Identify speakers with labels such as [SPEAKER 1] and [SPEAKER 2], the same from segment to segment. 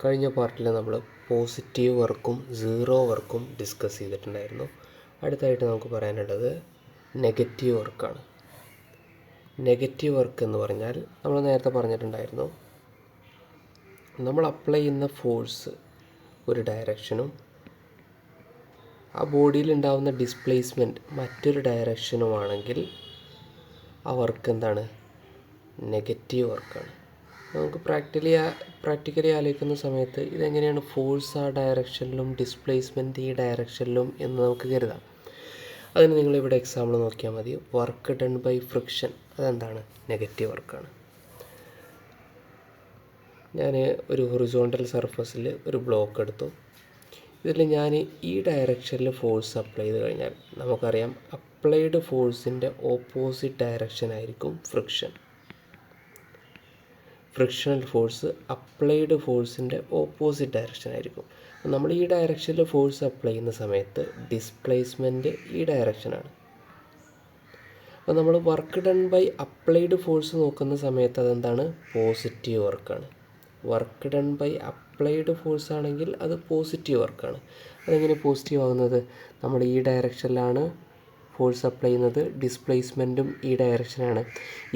[SPEAKER 1] കഴിഞ്ഞ പാർട്ടിൽ നമ്മൾ പോസിറ്റീവ് വർക്കും സീറോ വർക്കും ഡിസ്കസ് ചെയ്തിട്ടുണ്ടായിരുന്നു. അടുത്തായിട്ട് നമുക്ക് പറയാനുള്ളത് നെഗറ്റീവ് വർക്കാണ്. നെഗറ്റീവ് വർക്ക് എന്ന് പറഞ്ഞാൽ നമ്മൾ നേരത്തെ പറഞ്ഞിട്ടുണ്ടായിരുന്നു, നമ്മൾ അപ്ലൈ ചെയ്യുന്ന ഫോഴ്സ് ഒരു ഡയറക്ഷനും ആ ബോഡിയിൽ ഉണ്ടാകുന്ന ഡിസ്പ്ലേസ്മെൻറ്റ് മറ്റൊരു ഡയറക്ഷനുമാണെങ്കിൽ ആ വർക്ക് എന്താണ്? നെഗറ്റീവ് വർക്കാണ്. നമുക്ക് പ്രാക്ടിക്കലി ആലോചിക്കുന്ന സമയത്ത് ഇതെങ്ങനെയാണ് ഫോഴ്സ് ആ ഡയറക്ഷനിലും ഡിസ്പ്ലേസ്മെൻറ്റ് ഈ ഡയറക്ഷനിലും എന്ന് നമുക്ക് കരുതാം. അതിന് നിങ്ങളിവിടെ എക്സാമ്പിൾ നോക്കിയാൽ മതി. വർക്ക് ഡൺ ബൈ ഫ്രിക്ഷൻ, അതെന്താണ്? നെഗറ്റീവ് വർക്കാണ്. ഞാൻ ഒരു ഹൊറിസോണ്ടൽ സർഫസിൽ ഒരു ബ്ലോക്ക് എടുത്തു. ഇതിൽ ഞാൻ ഈ ഡയറക്ഷനിൽ ഫോഴ്സ് അപ്ലൈ ചെയ്ത് കഴിഞ്ഞാൽ നമുക്കറിയാം അപ്ലൈഡ് ഫോഴ്സിൻ്റെ ഓപ്പോസിറ്റ് ഡയറക്ഷൻ ആയിരിക്കും ഫ്രിക്ഷൻ. ഫ്രിക്ഷണൽ ഫോഴ്സ് അപ്ലൈഡ് ഫോഴ്സിൻ്റെ ഓപ്പോസിറ്റ് ഡയറക്ഷൻ ആയിരിക്കും. നമ്മൾ ഈ ഡയറക്ഷനിൽ ഫോഴ്സ് അപ്ലൈ ചെയ്യുന്ന സമയത്ത് ഡിസ്പ്ലേസ്മെൻറ്റ് ഈ ഡയറക്ഷനാണ്. അപ്പോൾ നമ്മൾ work done by applied force നോക്കുന്ന സമയത്ത് അതെന്താണ്? പോസിറ്റീവ് വർക്കാണ്. Work done by applied force ആണെങ്കിൽ അത് പോസിറ്റീവ് വർക്കാണ്. അതെങ്ങനെ പോസിറ്റീവ് ആകുന്നത്? നമ്മൾ ഈ ഡയറക്ഷനിലാണ് ഫോഴ്സ് അപ്ലൈ ചെയ്യുന്നത്, ഡിസ്പ്ലേസ്മെൻറ്റും ഈ ഡയറക്ഷനാണ്.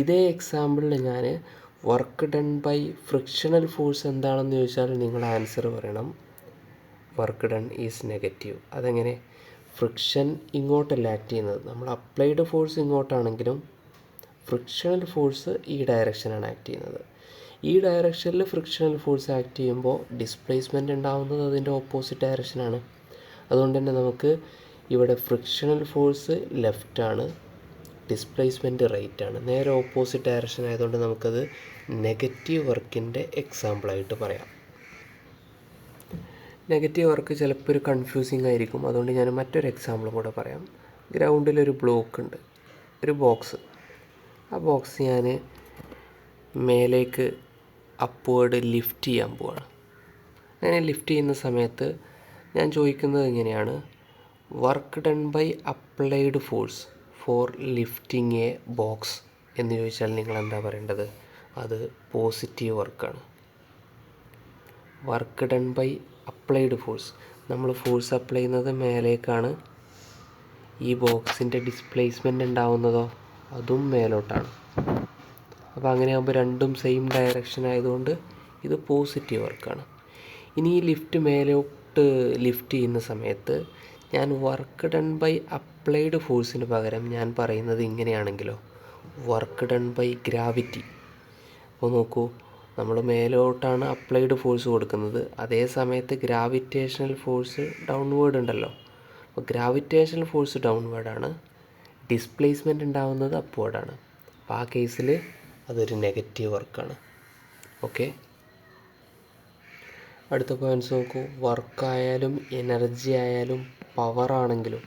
[SPEAKER 1] ഇതേ എക്സാമ്പിളിൽ ഞാൻ work done by frictional force എന്താണെന്ന് ചോദിച്ചാൽ നിങ്ങൾ ആൻസർ പറയണം വർക്ക് ഡൺ ഈസ് നെഗറ്റീവ്. അതെങ്ങനെ? ഫ്രിക്ഷൻ ഇങ്ങോട്ടല്ല ആക്ട് ചെയ്യുന്നത്, നമ്മൾ അപ്ലൈഡ് ഫോഴ്സ് ഇങ്ങോട്ടാണെങ്കിലും ഫ്രിക്ഷണൽ ഫോഴ്സ് ഈ ഡയറക്ഷനാണ് ആക്ട് ചെയ്യുന്നത്. ഈ ഡയറക്ഷനിൽ ഫ്രിക്ഷണൽ ഫോഴ്സ് ആക്ട് ചെയ്യുമ്പോൾ ഡിസ്പ്ലേസ്മെൻറ്റ് ഉണ്ടാകുന്നത് അതിൻ്റെ ഓപ്പോസിറ്റ് ഡയറക്ഷനാണ്. അതുകൊണ്ട് തന്നെ നമുക്ക് ഇവിടെ ഫ്രിക്ഷണൽ ഫോഴ്സ് ലെഫ്റ്റാണ്, ഡിസ്പ്ലേസ്മെൻറ്റ് റൈറ്റാണ്. നേരെ ഓപ്പോസിറ്റ് ഡയറക്ഷൻ ആയതുകൊണ്ട് നമുക്കത് നെഗറ്റീവ് വർക്കിൻ്റെ എക്സാമ്പിളായിട്ട് പറയാം. നെഗറ്റീവ് വർക്ക് ചിലപ്പോൾ ഒരു കൺഫ്യൂസിങ് ആയിരിക്കും, അതുകൊണ്ട് ഞാൻ മറ്റൊരു എക്സാമ്പിളും കൂടെ പറയാം. ഗ്രൗണ്ടിലൊരു ബ്ലോക്ക് ഉണ്ട്, ഒരു ബോക്സ്. ആ ബോക്സ് ഞാൻ മേലേക്ക് അപ്വേർഡ് ലിഫ്റ്റ് ചെയ്യാൻ പോവാണ്. അങ്ങനെ ലിഫ്റ്റ് ചെയ്യുന്ന സമയത്ത് ഞാൻ ചോദിക്കുന്നത് എങ്ങനെയാണ്? Work done by applied force for lifting a box എന്ന് ചോദിച്ചാൽ നിങ്ങൾ എന്താ പറയേണ്ടത്? അത് പോസിറ്റീവ് വർക്കാണ്. Work done by applied force, നമ്മൾ ഫോഴ്സ് അപ്ലൈ ചെയ്യുന്നത് മേലേക്കാണ്. ഈ ബോക്സിൻ്റെ ഡിസ്പ്ലേസ്മെൻറ്റ് ഉണ്ടാവുന്നതോ അതും മേലോട്ടാണ്. അപ്പോൾ അങ്ങനെയാകുമ്പോൾ രണ്ടും സെയിം ഡയറക്ഷൻ ആയതുകൊണ്ട് ഇത് പോസിറ്റീവ് വർക്കാണ്. ഇനി ഈ ലിഫ്റ്റ് മേലോട്ട് ലിഫ്റ്റ് ചെയ്യുന്ന സമയത്ത് ഞാൻ വർക്ക് ഡൺ ബൈ അപ്ലൈഡ് ഫോഴ്സിന് പകരം ഞാൻ പറയുന്നത് ഇങ്ങനെയാണെങ്കിലോ, വർക്ക് ഡൺ ബൈ ഗ്രാവിറ്റി. അപ്പോൾ നോക്കൂ, നമ്മൾ മേലോട്ടാണ് അപ്ലൈഡ് ഫോഴ്സ് കൊടുക്കുന്നത്, അതേ സമയത്ത് ഗ്രാവിറ്റേഷണൽ ഫോഴ്സ് ഡൗൺവേർഡ് ഉണ്ടല്ലോ. അപ്പോൾ ഗ്രാവിറ്റേഷണൽ ഫോഴ്സ് ഡൗൺവേർഡാണ്, ഡിസ്പ്ലേസ്മെൻറ്റ് ഉണ്ടാകുന്നത് അപ്വേർഡാണ്. അപ്പോൾ ആ കേസിൽ അതൊരു നെഗറ്റീവ് വർക്കാണ്. ഓക്കെ, അടുത്ത പോയിൻറ്റ്സ് നോക്കൂ. വർക്കായാലും എനർജി ആയാലും പവറാണെങ്കിലും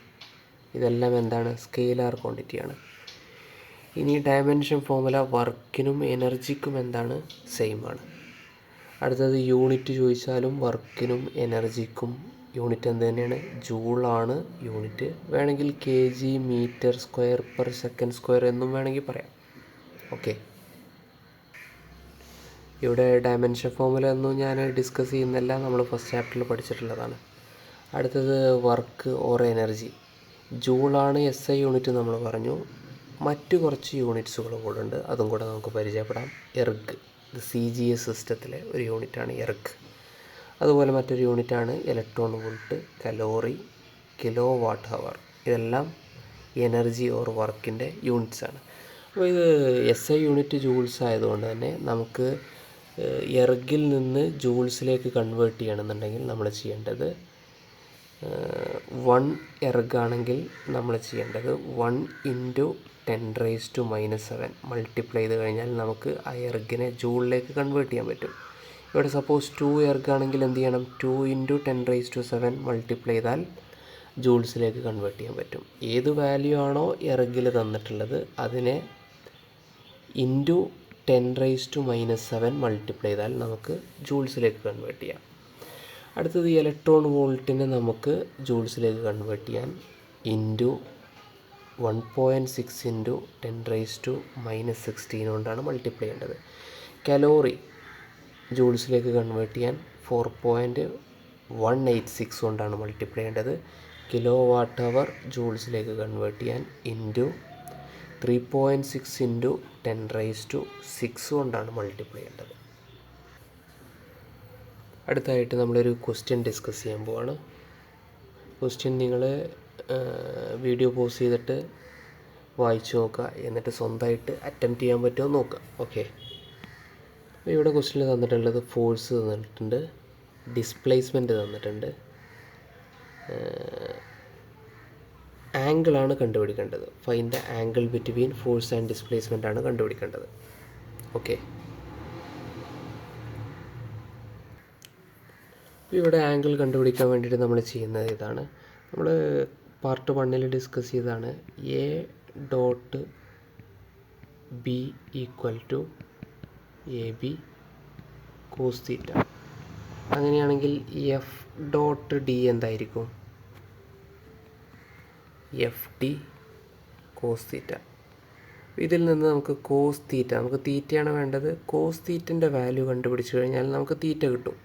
[SPEAKER 1] ഇതെല്ലാം എന്താണ്? സ്കെയിലാർ ക്വാണ്ടിറ്റിയാണ്. ഇനി ഡയമെൻഷൻ ഫോർമുല വർക്കിനും എനർജിക്കും എന്താണ്? സെയിം ആണ്. അടുത്തത് യൂണിറ്റ് ചോദിച്ചാലും വർക്കിനും എനർജിക്കും യൂണിറ്റ് എന്ത് തന്നെയാണ്? ജൂളാണ് യൂണിറ്റ്. വേണമെങ്കിൽ K G metre square per second square എന്നും വേണമെങ്കിൽ പറയാം. ഓക്കെ, ഇവിടെ ഡയമെൻഷൻ ഫോർമുല ഒന്നും ഞാൻ ഡിസ്കസ് ചെയ്യുന്നില്ല, നമ്മൾ ഫസ്റ്റ് ചാപ്റ്ററിൽ പഠിച്ചിട്ടുള്ളതാണ്. അടുത്തത് വർക്ക് ഓർ എനർജി. ജൂളാണ് എസ് ഐ യൂണിറ്റ് നമ്മൾ പറഞ്ഞു. മറ്റു കുറച്ച് യൂണിറ്റ്സുകൾ കൂടെ ഉണ്ട്, അതും കൂടെ നമുക്ക് പരിചയപ്പെടാം. എർഗ്, ഇത് CGS സിസ്റ്റത്തിലെ ഒരു യൂണിറ്റാണ് എർഗ്. അതുപോലെ മറ്റൊരു യൂണിറ്റാണ് electron volt, calorie, kilo watt hour. ഇതെല്ലാം എനർജി ഓർ വർക്കിൻ്റെ യൂണിറ്റ്സാണ്. അപ്പോൾ ഇത് SI യൂണിറ്റ് ജൂൾസ് ആയതുകൊണ്ട് തന്നെ നമുക്ക് എർഗിൽ നിന്ന് ജൂൾസിലേക്ക് കൺവേർട്ട് ചെയ്യണമെന്നുണ്ടെങ്കിൽ നമ്മൾ ചെയ്യേണ്ടത് 1 എർഗാണെങ്കിൽ നമ്മൾ ചെയ്യേണ്ടത് 1 × 10⁻⁻⁷ മൾട്ടിപ്ലൈ ചെയ്ത് കഴിഞ്ഞാൽ നമുക്ക് ആ എർഗിനെ ജൂളിലേക്ക് കൺവേർട്ട് ചെയ്യാൻ പറ്റും. ഇവിടെ സപ്പോസ് 2 എർഗാണെങ്കിൽ എന്ത് ചെയ്യണം? 2 × 10⁻⁷ മൾട്ടിപ്ലൈ ചെയ്താൽ ജൂൾസിലേക്ക് കൺവേർട്ട് ചെയ്യാൻ പറ്റും. ഏത് വാല്യൂ ആണോ എർഗിൽ തന്നിട്ടുള്ളത് അതിനെ ഇൻറ്റു 10⁻⁻⁷ മൾട്ടിപ്ലൈ ചെയ്താൽ നമുക്ക് ജൂൾസിലേക്ക് കൺവേർട്ട് ചെയ്യാം. അടുത്തത് ഇലക്ട്രോൺ വോൾട്ടിനെ നമുക്ക് ജൂൾസിലേക്ക് കൺവേർട്ട് ചെയ്യാൻ ഇൻറ്റു 1.6 × 10⁻⁻16 കൊണ്ടാണ് മൾട്ടിപ്ലൈ ചെയ്യേണ്ടത്. കലോറി ജൂൾസിലേക്ക് കൺവേർട്ട് ചെയ്യാൻ 4.186 കൊണ്ടാണ് മൾട്ടിപ്ലൈ ചെയ്യേണ്ടത്. കിലോ വാട്ട് അവർ ജൂൾസിലേക്ക് കൺവേർട്ട് ചെയ്യാൻ ഇൻറ്റു 3.6 ഇൻറ്റു 10⁻6 കൊണ്ടാണ് മൾട്ടിപ്ലൈ ചെയ്യേണ്ടത്. അടുത്തായിട്ട് നമ്മളൊരു ക്വസ്റ്റ്യൻ ഡിസ്കസ് ചെയ്യാൻ പോവാണ്. ക്വസ്റ്റ്യൻ നിങ്ങൾ വീഡിയോ പോസ് ചെയ്തിട്ട് വായിച്ചു നോക്കുക, എന്നിട്ട് സ്വന്തമായിട്ട് അറ്റംപ്റ്റ് ചെയ്യാൻ പറ്റുമോ നോക്കുക. ഓക്കെ, അപ്പോൾ ഇവിടെ ക്വസ്റ്റ്യനിൽ തന്നിട്ടുള്ളത് ഫോഴ്സ് തന്നിട്ടുണ്ട്, ഡിസ്പ്ലേസ്മെൻറ്റ് തന്നിട്ടുണ്ട്, ആംഗിളാണ് കണ്ടുപിടിക്കേണ്ടത്. Find the angle between force and displacement ആണ് കണ്ടുപിടിക്കേണ്ടത്. ഓക്കെ, ഇവിടെ ആംഗിൾ കണ്ടുപിടിക്കാൻ വേണ്ടിയിട്ട് നമ്മൾ ചെയ്യുന്നത് ഇതാണ്. നമ്മൾ പാർട്ട് 1 ഡിസ്കസ് ചെയ്തതാണ് A dot B equal to A B cos theta. അങ്ങനെയാണെങ്കിൽ എഫ് ഡോട്ട് ഡി എന്തായിരിക്കും? F D cos theta. ഇതിൽ നിന്ന് നമുക്ക് കോസ് തീറ്റ, നമുക്ക് തീറ്റയാണ് വേണ്ടത്, കോസ് തീറ്റൻ്റെ വാല്യൂ കണ്ടുപിടിച്ച് കഴിഞ്ഞാൽ നമുക്ക് തീറ്റ കിട്ടും.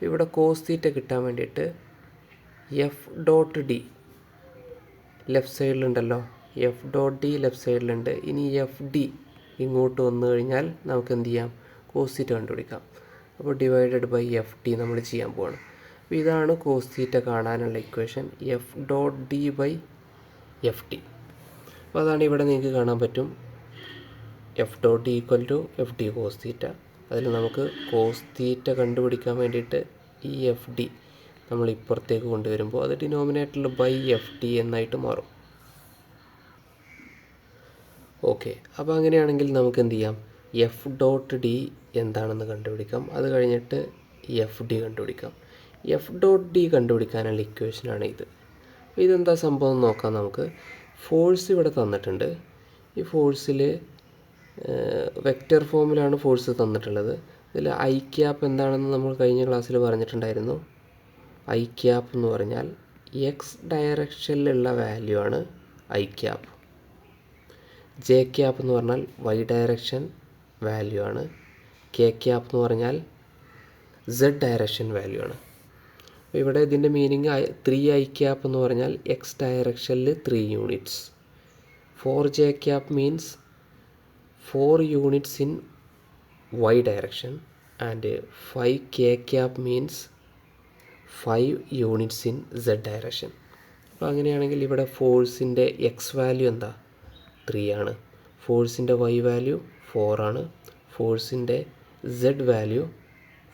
[SPEAKER 1] ഇവിടെ കോസ് തീറ്റ കിട്ടാൻ വേണ്ടിയിട്ട് എഫ് ഡോട്ട് ഡി ലെഫ്റ്റ് സൈഡിലുണ്ടല്ലോ, എഫ് ഡോട്ട് ഡി ലെഫ്റ്റ് സൈഡിലുണ്ട്. ഇനി എഫ് ഡി ഇങ്ങോട്ട് വന്നു കഴിഞ്ഞാൽ നമുക്ക് എന്ത് ചെയ്യാം? കോസ് തീറ്റ കണ്ടുപിടിക്കാം. അപ്പോൾ ഡിവൈഡഡ് ബൈ എഫ് ഡി നമ്മൾ ചെയ്യാൻ പോവാണ്. അപ്പോൾ ഇതാണ് കോസ് തീറ്റ കാണാനുള്ള equation, F dot D by F D. അപ്പോൾ അതാണ് ഇവിടെ നിങ്ങൾക്ക് കാണാൻ പറ്റും, F dot D equal to F D cos theta. അതിൽ നമുക്ക് കോസ് തീറ്റ കണ്ടുപിടിക്കാൻ വേണ്ടിയിട്ട് ഈ എഫ് ഡി നമ്മൾ ഇപ്പുറത്തേക്ക് കൊണ്ടുവരുമ്പോൾ അത് ഡിനോമിനേറ്ററിൽ ബൈ എഫ് ഡി എന്നായിട്ട് മാറും. ഓക്കെ, അപ്പോൾ അങ്ങനെയാണെങ്കിൽ നമുക്ക് എന്ത് ചെയ്യാം? എഫ് ഡോട്ട് ഡി എന്താണെന്ന് കണ്ടുപിടിക്കാം. അത് കഴിഞ്ഞിട്ട് എഫ് ഡി കണ്ടുപിടിക്കാം. എഫ് ഡോട്ട് ഡി കണ്ടുപിടിക്കാനുള്ള ഇക്വേഷനാണ് ഇത്. ഇതെന്താ സംഭവം നോക്കാം നമുക്ക്. ഫോഴ്സ് ഇവിടെ തന്നിട്ടുണ്ട്. ഈ ഫോഴ്സിൽ വെക്റ്റർ ഫോമിലാണ് ഫോഴ്സ് തന്നിട്ടുള്ളത്. ഇതിൽ ഐ ക്യാപ്പ് എന്താണെന്ന് നമ്മൾ കഴിഞ്ഞ ക്ലാസ്സിൽ പറഞ്ഞിട്ടുണ്ടായിരുന്നു. ഐ ക്യാപ്പ് എന്ന് പറഞ്ഞാൽ എക്സ് ഡയറക്ഷനിലുള്ള വാല്യൂ ആണ് ഐ ക്യാപ്പ്. ജെ ക്യാപ്പ് എന്ന് പറഞ്ഞാൽ വൈ ഡയറക്ഷൻ വാല്യൂ ആണ്. കെ ക്യാപ്പ് എന്ന് പറഞ്ഞാൽ സെഡ് ഡയറക്ഷൻ വാല്യൂ ആണ്. ഇവിടെ ഇതിൻ്റെ മീനിങ് 3 ഐ ക്യാപ്പ് എന്ന് പറഞ്ഞാൽ എക്സ് ഡയറക്ഷനിൽ 3 units. 4 J cap means 4 units in y direction and 5 k cap means 5 units in z direction. അപ്പോൾ അങ്ങനെയാണെങ്കിൽ ഇവിടെ ഫോഴ്സിൻ്റെ എക്സ് വാല്യൂ എന്താ? 3 ആണ്. ഫോഴ്സിൻ്റെ വൈ വാല്യൂ 4 ആണ്. ഫോഴ്സിൻ്റെ സെഡ് വാല്യൂ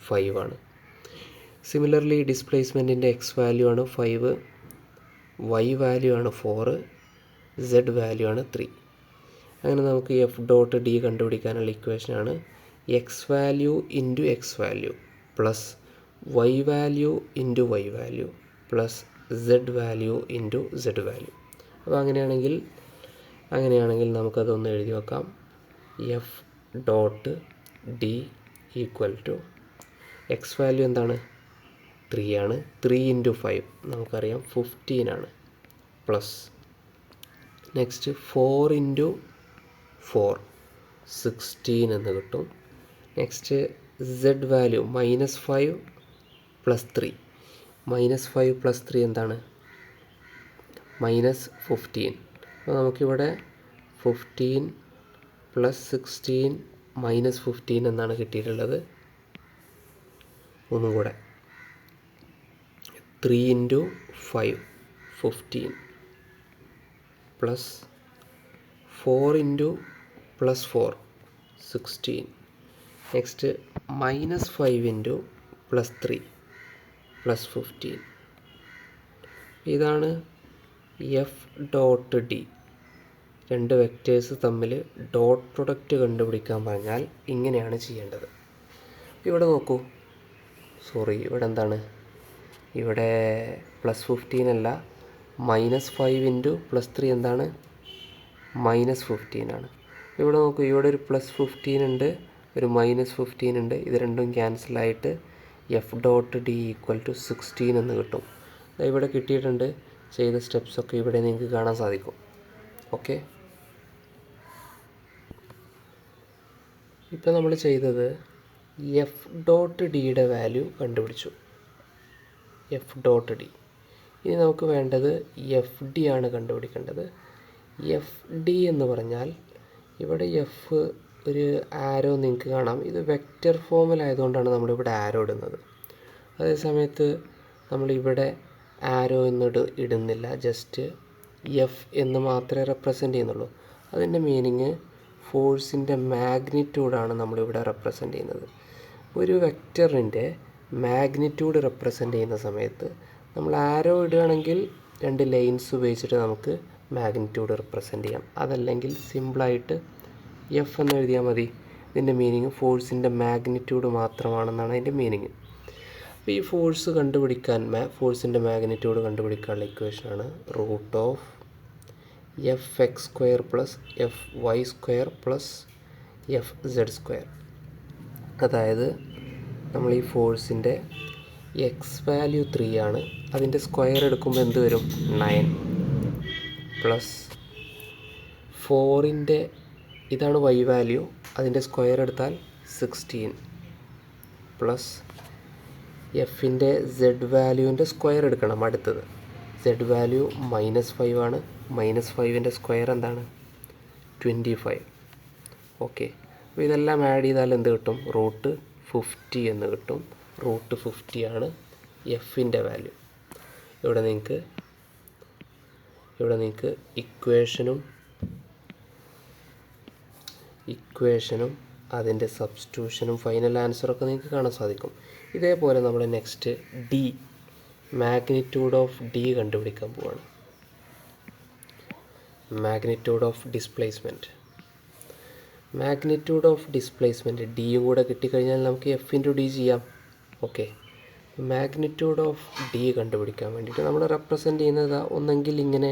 [SPEAKER 1] 5 ആണ്. സിമിലർലി ഡിസ്പ്ലേസ്മെൻറ്റിൻ്റെ എക്സ് വാല്യൂ ആണ് 5, വൈ വാല്യൂ ആണ് 4, സെഡ് വാല്യൂ ആണ് 3. അങ്ങനെ നമുക്ക് എഫ് ഡോട്ട് ഡി കണ്ടുപിടിക്കാനുള്ള ഇക്വേഷനാണ് X value into X value plus Y value into Y value plus zed value into zed value. അപ്പോൾ അങ്ങനെയാണെങ്കിൽ നമുക്കതൊന്ന് എഴുതി വെക്കാം. F dot D equal to X value എന്താണ്? 3 ആണ്. 3 ഇൻറ്റു 5 നമുക്കറിയാം 15 ആണ്. പ്ലസ് നെക്സ്റ്റ് 4 ഇൻറ്റു 4 16 എന്ന് കിട്ടും. Next Z value -5 plus 3. -5 plus 3 എന്താണ്? -15. അപ്പോൾ നമുക്കിവിടെ 15 പ്ലസ് 16 -15 എന്നാണ് കിട്ടിയിട്ടുള്ളത്. ഒന്നും കൂടെ 3 into 5 15 plus 4 into plus 4 16. Next -5 into plus 3 plus 15. ഇതാണ് എഫ് ഡോട്ട് ഡി. രണ്ട് വെക്റ്റേഴ്സ് തമ്മിൽ ഡോട്ട് പ്രൊഡക്റ്റ് കണ്ടുപിടിക്കാൻ പറഞ്ഞാൽ ഇങ്ങനെയാണ് ചെയ്യേണ്ടത്. ഇവിടെ നോക്കൂ, ഇവിടെ എന്താണ്? ഇവിടെ പ്ലസ് 15 അല്ല, -5 ഇൻറ്റു പ്ലസ് 3 എന്താണ്? -15 ആണ്. ഇവിടെ നോക്കൂ, ഇവിടെ ഒരു പ്ലസ് 15 ഉണ്ട്, ഒരു -15 ഉണ്ട്. ഇത് രണ്ടും ക്യാൻസലായിട്ട് F dot D equal to 16 എന്ന് കിട്ടും. ഇവിടെ കിട്ടിയിട്ടുണ്ട്. ചെയ്ത സ്റ്റെപ്സൊക്കെ ഇവിടെ നിങ്ങൾക്ക് കാണാൻ സാധിക്കും. ഓക്കെ, ഇപ്പോൾ നമ്മൾ ചെയ്തത് എഫ് ഡോട്ട് ഡിയുടെ വാല്യൂ കണ്ടുപിടിച്ചു. F dot D. ഇനി നമുക്ക് വേണ്ടത് എഫ് ഡി ആണ് കണ്ടുപിടിക്കേണ്ടത്. എഫ് ഡി എന്ന് പറഞ്ഞാൽ ഇവിടെ എഫ് ഒരു ആരോ നിങ്ങൾക്ക് കാണാം. ഇത് വെക്റ്റർ ഫോമിലായതുകൊണ്ടാണ് നമ്മളിവിടെ ആരോ ഇടുന്നത്. അതേ സമയത്ത് നമ്മളിവിടെ ആരോ ഇടുന്നില്ല, ജസ്റ്റ് എഫ് എന്ന് മാത്രമേ റെപ്രസെൻ്റ് ചെയ്യുന്നുള്ളൂ. അതിൻ്റെ മീനിങ് ഫോഴ്സിൻ്റെ മാഗ്നിറ്റ്യൂഡാണ് നമ്മളിവിടെ റെപ്രസെൻ്റ് ചെയ്യുന്നത്. ഒരു വെക്റ്ററിൻ്റെ മാഗ്നിറ്റ്യൂഡ് റെപ്രസെൻ്റ് ചെയ്യുന്ന സമയത്ത് നമ്മൾ ആരോ ഇടുകയാണെങ്കിൽ 2 ലൈൻസ് ഉപയോഗിച്ചിട്ട് നമുക്ക് മാഗ്നിറ്റ്യൂഡ് റെപ്രസെൻ്റ് ചെയ്യാം. അതല്ലെങ്കിൽ സിമ്പിളായിട്ട് എഫ് എന്ന് എഴുതിയാൽ മതി. ഇതിൻ്റെ മീനിങ് ഫോഴ്സിൻ്റെ മാഗ്നിറ്റ്യൂഡ് മാത്രമാണെന്നാണ് അതിൻ്റെ മീനിങ്. അപ്പോൾ ഈ ഫോഴ്സ് കണ്ടുപിടിക്കാൻ ഫോഴ്സിൻ്റെ മാഗ്നിറ്റ്യൂഡ് കണ്ടുപിടിക്കാനുള്ള ഇക്വേഷനാണ് root of F X square plus F Y square plus F zed square. അതായത് നമ്മൾ ഈ ഫോഴ്സിൻ്റെ എക്സ് വാല്യൂ 3 ആണ്, അതിൻ്റെ സ്ക്വയർ എടുക്കുമ്പോൾ എന്ത് വരും? 9 പ്ലസ് 4ൻ്റെ ഇതാണ് വൈ വാല്യൂ, അതിൻ്റെ സ്ക്വയർ എടുത്താൽ 16 പ്ലസ് എഫിൻ്റെ സെഡ് വാല്യൂവിൻ്റെ സ്ക്വയർ എടുക്കണം. അടുത്തത് സെഡ് വാല്യൂ -5 ആണ്. -5ൻ്റെ സ്ക്വയർ എന്താണ്? 25. ഓക്കെ, അപ്പോൾ ഇതെല്ലാം ആഡ് ചെയ്താൽ എന്ത് കിട്ടും? റൂട്ട് 50 എന്ന് കിട്ടും. റൂട്ട് 50 ആണ് എഫിൻ്റെ വാല്യൂ. ഇവിടെ നിങ്ങൾക്ക് ഇക്വേഷനും അതിൻ്റെ സബ്സ്റ്റിറ്റ്യൂഷനും ഫൈനൽ ആൻസറൊക്കെ നിങ്ങൾക്ക് കാണാൻ സാധിക്കും. ഇതേപോലെ നമ്മൾ next D, magnitude of D കണ്ടുപിടിക്കാൻ പോവാണ്. മാഗ്നിറ്റ്യൂഡ് ഓഫ് ഡിസ്പ്ലേസ്മെൻറ്റ് ഡിയും കൂടെ കിട്ടിക്കഴിഞ്ഞാൽ നമുക്ക് എഫ് ഇൻറ്റു ഡി ചെയ്യാം. ഓക്കെ, മാഗ്നിറ്റ്യൂഡ് ഓഫ് ഡി കണ്ടുപിടിക്കാൻ വേണ്ടിയിട്ട് നമ്മൾ റെപ്രസെൻ്റ് ചെയ്യുന്നത് ഒന്നെങ്കിൽ ഇങ്ങനെ,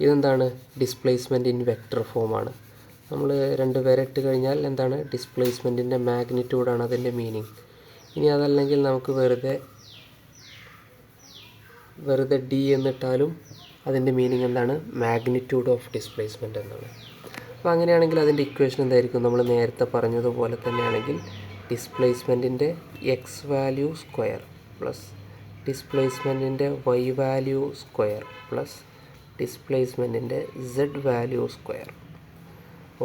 [SPEAKER 1] ഇതെന്താണ്? ഡിസ്പ്ലേസ്മെൻറ്റ് ഇൻ വെക്റ്റർ ഫോമാണ്. നമ്മൾ 2 വരട്ട് കഴിഞ്ഞാൽ എന്താണ്? ഡിസ്പ്ലേസ്മെൻറ്റിൻ്റെ മാഗ്നിറ്റ്യൂഡാണ് അതിൻ്റെ മീനിങ്. ഇനി അതല്ലെങ്കിൽ നമുക്ക് വെറുതെ ഡി എന്നിട്ടാലും അതിൻ്റെ മീനിങ് എന്താണ്? മാഗ്നിറ്റ്യൂഡ് ഓഫ് ഡിസ്പ്ലേസ്മെൻറ്റ് എന്നാണ്. അപ്പോൾ അങ്ങനെയാണെങ്കിൽ അതിൻ്റെ ഇക്വേഷൻ എന്തായിരിക്കും? നമ്മൾ നേരത്തെ പറഞ്ഞതുപോലെ തന്നെയാണെങ്കിൽ ഡിസ്പ്ലേസ്മെൻറ്റിൻ്റെ എക്സ് വാല്യൂ സ്ക്വയർ പ്ലസ് ഡിസ്പ്ലേസ്മെൻറ്റിൻ്റെ വൈ വാല്യൂ സ്ക്വയർ പ്ലസ് ഡിസ്പ്ലേസ്മെൻറ്റിൻ്റെ സെഡ് വാല്യൂ സ്ക്വയർ.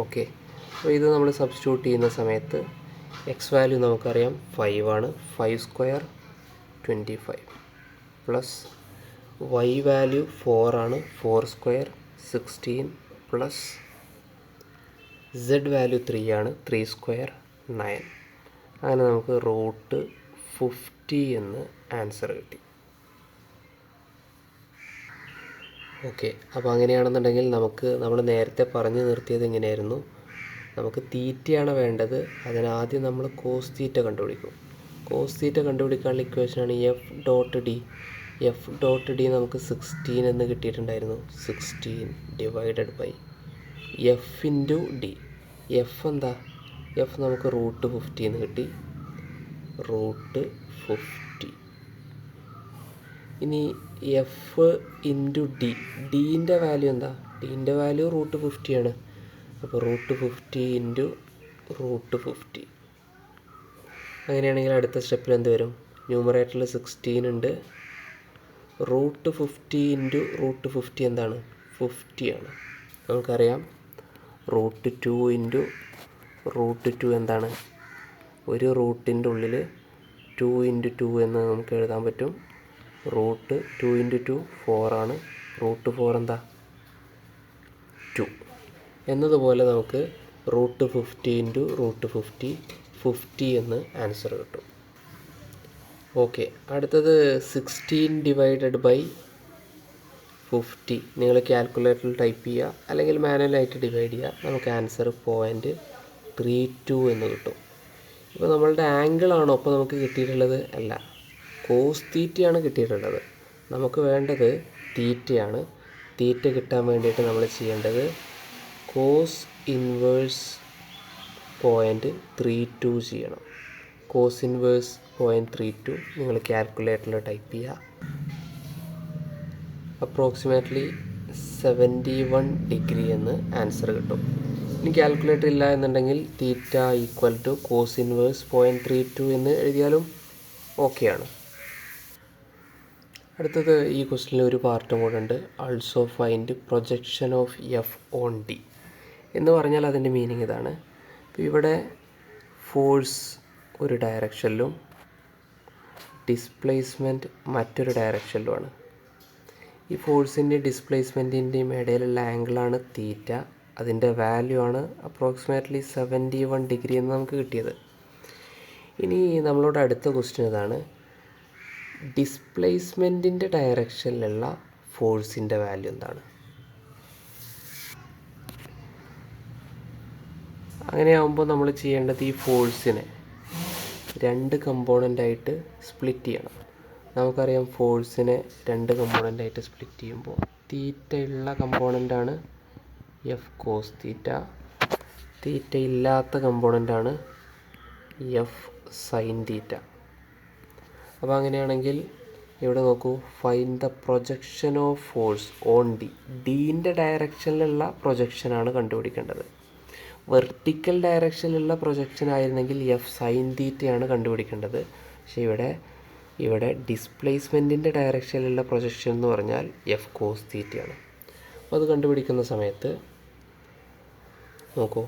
[SPEAKER 1] ഓക്കെ, അപ്പോൾ ഇത് നമ്മൾ സബ്സ്റ്റിറ്റ്യൂട്ട് ചെയ്യുന്ന സമയത്ത് എക്സ് വാല്യൂ നമുക്കറിയാം 5 ആണ്. 5 സ്ക്വയർ 25 പ്ലസ് വൈ വാല്യൂ 4 ആണ്. 4 സ്ക്വയർ 16 പ്ലസ് സെഡ് വാല്യൂ 3 ആണ്. 3 സ്ക്വയർ 9. അങ്ങനെ നമുക്ക് റൂട്ട് 50 എന്ന് ആൻസർ കിട്ടി. ഓക്കെ, അപ്പോൾ അങ്ങനെയാണെന്നുണ്ടെങ്കിൽ നമ്മൾ നേരത്തെ പറഞ്ഞു നിർത്തിയത് എങ്ങനെയായിരുന്നു? നമുക്ക് തീറ്റയാണ് വേണ്ടത്. അതിനാദ്യം നമ്മൾ കോസ് തീറ്റ കണ്ടുപിടിക്കും. കോസ് തീറ്റ കണ്ടുപിടിക്കാനുള്ള ഇക്വേഷനാണ് F dot D. F dot D നമുക്ക് 16 എന്ന് കിട്ടിയിട്ടുണ്ടായിരുന്നു. 16 divided by F into D. F എന്താ? എഫ് നമുക്ക് റൂട്ട് 50 എന്ന് കിട്ടി. റൂട്ട് 50. ഇനി എഫ് ഇൻറ്റു ഡി. ഡീൻ്റെ വാല്യൂ എന്താ? ഡീൻ്റെ വാല്യൂ റൂട്ട് 50 ആണ്. അപ്പോൾ റൂട്ട് 50 ഇൻറ്റു റൂട്ട് 50. അങ്ങനെയാണെങ്കിൽ അടുത്ത സ്റ്റെപ്പിൽ എന്ത് വരും? ന്യൂമറേറ്ററിൽ 16 ഉണ്ട്. റൂട്ട് 50 ഇൻറ്റു റൂട്ട് 50 എന്താണ്? 50 ആണ്. നമുക്കറിയാം റൂട്ട് 2 ഇൻറ്റു റൂട്ട് 2 എന്താണ്? ഒരു റൂട്ടിൻ്റെ ഉള്ളിൽ 2 ഇൻറ്റു 2 എന്ന് നമുക്ക് എഴുതാൻ പറ്റും. റൂട്ട് 2 ഇൻറ്റു 2 4 ആണ്. റൂട്ട് 4 എന്താ? 2 എന്നതുപോലെ നമുക്ക് റൂട്ട് 50 ഇൻറ്റു റൂട്ട് 50 എന്ന് ആൻസർ കിട്ടും. ഓക്കെ, അടുത്തത് 16 ഡിവൈഡഡ് ബൈ 50. നിങ്ങൾ കാൽക്കുലേറ്ററിൽ ടൈപ്പ് ചെയ്യുക, അല്ലെങ്കിൽ മാനുവലായിട്ട് ഡിവൈഡ് ചെയ്യുക. നമുക്ക് ആൻസർ 0.32 എന്ന് കിട്ടും. ഇപ്പോൾ നമ്മളുടെ ആംഗിളാണോ അപ്പോൾ നമുക്ക് കിട്ടിയിട്ടുള്ളത്? അല്ല, കോസ് തീറ്റയാണ് കിട്ടിയിട്ടുള്ളത്. നമുക്ക് വേണ്ടത് തീറ്റയാണ്. തീറ്റ കിട്ടാൻ വേണ്ടിയിട്ട് നമ്മൾ ചെയ്യേണ്ടത് കോസ് ഇൻവേഴ്സ് 0.32 ചെയ്യണം. കോസ് ഇൻവേഴ്സ് 0.32 നിങ്ങൾ കാൽക്കുലേറ്ററിൽ ടൈപ്പ് ചെയ്യുക. അപ്രോക്സിമേറ്റ്ലി 71 ഡിഗ്രി എന്ന് ആൻസർ കിട്ടും. ഇനി കാൽക്കുലേറ്റർ ഇല്ല എന്നുണ്ടെങ്കിൽ theta equal to cos inverse 0.32 എന്ന് എഴുതിയാലും ഓക്കെയാണ്. അടുത്തത് ഈ ക്വസ്റ്റ്യനിൽ ഒരു പാർട്ടും കൂടെ ഉണ്ട്. Also find projection of F on D എന്ന് പറഞ്ഞാൽ അതിൻ്റെ മീനിങ് ഇതാണ്. ഇപ്പോൾ ഇവിടെ ഫോഴ്സ് ഒരു ഡയറക്ഷനിലും ഡിസ്പ്ലേസ്മെൻറ്റ് മറ്റൊരു ഡയറക്ഷനിലുമാണ്. ഈ ഫോഴ്സിൻ്റെയും ഡിസ്പ്ലേസ്മെൻറ്റിൻ്റെയും ഇടയിലുള്ള ആംഗിളാണ് തീറ്റ. അതിൻ്റെ വാല്യൂ ആണ് അപ്രോക്സിമേറ്റ്ലി 71 ഡിഗ്രി എന്ന് നമുക്ക് കിട്ടിയത്. ഇനി നമ്മളോട് അടുത്ത ക്വസ്റ്റ്യൻ ഇതാണ്, ഡിസ്പ്ലേസ്മെൻറ്റിൻ്റെ ഡയറക്ഷനിലുള്ള ഫോഴ്സിൻ്റെ വാല്യൂ എന്താണ്? അങ്ങനെയാകുമ്പോൾ നമ്മൾ ചെയ്യേണ്ടത് ഈ ഫോഴ്സിനെ 2 കമ്പോണൻ്റായിട്ട് സ്പ്ലിറ്റ് ചെയ്യണം. നമുക്കറിയാം ഫോഴ്സിനെ 2 കമ്പോണൻ്റായിട്ട് സ്പ്ലിറ്റ് ചെയ്യുമ്പോൾ തീറ്റ ഉള്ള കമ്പോണൻ്റാണ് എഫ് കോസ് തീറ്റ, തീറ്റ ഇല്ലാത്ത കമ്പോണൻ്റാണ് എഫ് സൈൻ തീറ്റ. അപ്പോൾ അങ്ങനെയാണെങ്കിൽ ഇവിടെ നോക്കൂ, find the projection of force on D. ഡീൻ്റെ ഡയറക്ഷനിലുള്ള പ്രൊജക്ഷനാണ് കണ്ടുപിടിക്കേണ്ടത്. വെർട്ടിക്കൽ ഡയറക്ഷനിലുള്ള പ്രൊജക്ഷൻ ആയിരുന്നെങ്കിൽ എഫ് സൈൻ തീറ്റയാണ് കണ്ടുപിടിക്കേണ്ടത്. പക്ഷേ ഇവിടെ ഡിസ്പ്ലേസ്മെൻറ്റിൻ്റെ ഡയറക്ഷനിലുള്ള പ്രൊജക്ഷൻ എന്ന് പറഞ്ഞാൽ എഫ് കോസ് തീറ്റയാണ്. അപ്പോൾ അത് കണ്ടുപിടിക്കുന്ന സമയത്ത് നോക്കൂ,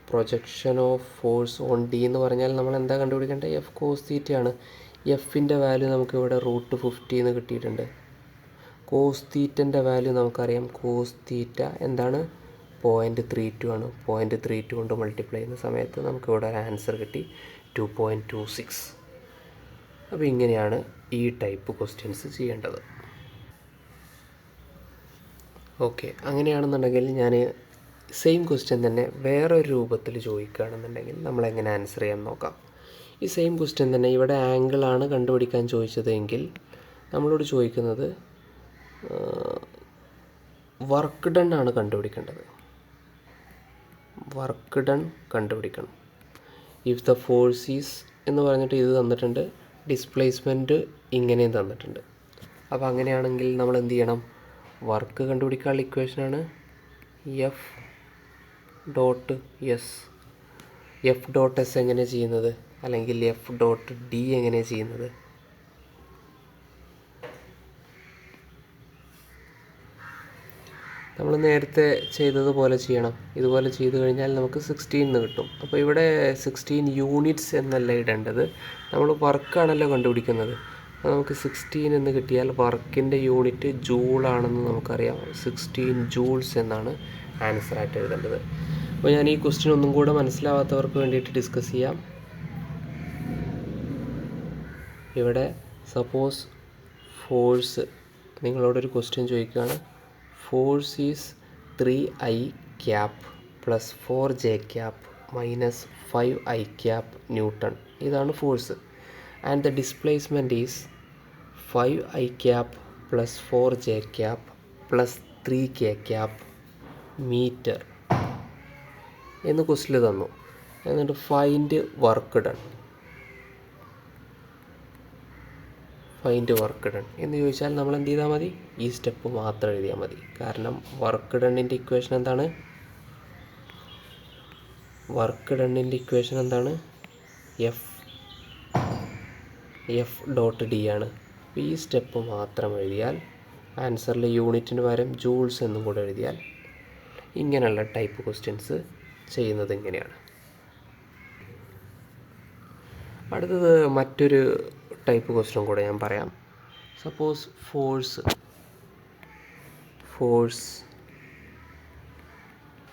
[SPEAKER 1] projection of force on D എന്ന് പറഞ്ഞാൽ നമ്മൾ എന്താ കണ്ടുപിടിക്കേണ്ടത്? എഫ് കോസ് തീറ്റയാണ്. എഫിൻ്റെ വാല്യൂ നമുക്കിവിടെ √50 എന്ന് കിട്ടിയിട്ടുണ്ട്. കോസ് തീറ്റൻ്റെ വാല്യൂ നമുക്കറിയാം, കോസ് തീറ്റ എന്താണ്? 0.32 ആണ്. 0.32 കൊണ്ട് മൾട്ടിപ്ലൈ ചെയ്യുന്ന സമയത്ത് നമുക്കിവിടെ ഒരു ആൻസർ കിട്ടി 2.26. അപ്പോൾ ഇങ്ങനെയാണ് ഈ ടൈപ്പ് ക്വസ്റ്റ്യൻസ് ചെയ്യേണ്ടത്. ഓക്കെ, അങ്ങനെയാണെന്നുണ്ടെങ്കിൽ ഞാൻ സെയിം ക്വസ്റ്റ്യൻ തന്നെ വേറൊരു രൂപത്തിൽ ചോദിക്കുകയാണെന്നുണ്ടെങ്കിൽ നമ്മളെങ്ങനെ ആൻസർ ചെയ്യാൻ നോക്കാം. ഈ സെയിം ക്വസ്റ്റ്യൻ തന്നെ ഇവിടെ ആംഗിളാണ് കണ്ടുപിടിക്കാൻ ചോദിച്ചതെങ്കിൽ നമ്മളോട് ചോദിക്കുന്നത് വർക്ക് ഡൺ ആണ് കണ്ടുപിടിക്കേണ്ടത്. വർക്ക് ഡൺ കണ്ടുപിടിക്കണം. ഇഫ് ദ ഫോഴ്സ് ഈസ് എന്ന് പറഞ്ഞിട്ട് ഇത് തന്നിട്ടുണ്ട്, ഡിസ്പ്ലേസ്മെൻറ്റ് ഇങ്ങനെയും തന്നിട്ടുണ്ട്. അപ്പോൾ അങ്ങനെയാണെങ്കിൽ നമ്മൾ എന്ത് ചെയ്യണം? വർക്ക് കണ്ടുപിടിക്കാനുള്ള ഇക്വേഷനാണ് F dot S. F dot S എങ്ങനെ ചെയ്യുന്നത്, അല്ലെങ്കിൽ എഫ് ഡോട്ട് ഡി എങ്ങനെ ചെയ്യുന്നത്? നമ്മൾ നേരത്തെ ചെയ്തതുപോലെ ചെയ്യണം. ഇതുപോലെ ചെയ്ത് കഴിഞ്ഞാൽ നമുക്ക് 16 കിട്ടും. അപ്പോൾ ഇവിടെ 16 യൂണിറ്റ്സ് എന്നല്ല ഇടേണ്ടത്, നമ്മൾ വർക്കാണല്ലോ കണ്ടുപിടിക്കുന്നത്. അപ്പോൾ നമുക്ക് 16 എന്ന് കിട്ടിയാൽ വർക്കിൻ്റെ യൂണിറ്റ് ജൂളാണെന്ന് നമുക്കറിയാം. 16 ജൂൾസ് എന്നാണ് ആൻസറായിട്ട് എഴുതേണ്ടത്. അപ്പോൾ ഞാൻ ഈ ക്വസ്റ്റ്യൻ ഒന്നും കൂടെ മനസ്സിലാവാത്തവർക്ക് വേണ്ടിയിട്ട് ഡിസ്കസ് ചെയ്യാം. ഇവിടെ സപ്പോസ് ഫോഴ്സ്, നിങ്ങളോടൊരു ക്വസ്റ്റ്യൻ ചോദിക്കുകയാണ്, force is 3i cap plus 4j cap minus 5i cap newton. ഇതാണ് force. And the displacement is 5i cap plus 4j cap plus 3k cap metre എന്ന് ക്വസ്റ്റിൽ തന്നു. എന്നിട്ട് find work done. Find work done എന്ന് ചോദിച്ചാൽ നമ്മൾ എന്ത് ചെയ്താൽ മതി? ഈ സ്റ്റെപ്പ് മാത്രം എഴുതിയാൽ മതി. കാരണം വർക്ക് ഡണ്ണിൻ്റെ ഇക്വേഷൻ എന്താണ്? വർക്ക് ഡണ്ണിൻ്റെ ഇക്വേഷൻ എന്താണ്? എഫ് ഡോട്ട് ഡി ആണ്. ഈ സ്റ്റെപ്പ് മാത്രം എഴുതിയാൽ ആൻസറിൽ യൂണിറ്റിന് പകരം ജൂൾസ് എന്നും കൂടെ എഴുതിയാൽ ഇങ്ങനെയുള്ള ടൈപ്പ് ക്വസ്റ്റ്യൻസ് ചെയ്യുന്നത് ഇങ്ങനെയാണ്. അടുത്തത് മറ്റൊരു ടൈപ്പ് ക്വസ്റ്റ്യൻ കൂടെ ഞാൻ പറയാം. സപ്പോസ് ഫോഴ്സ്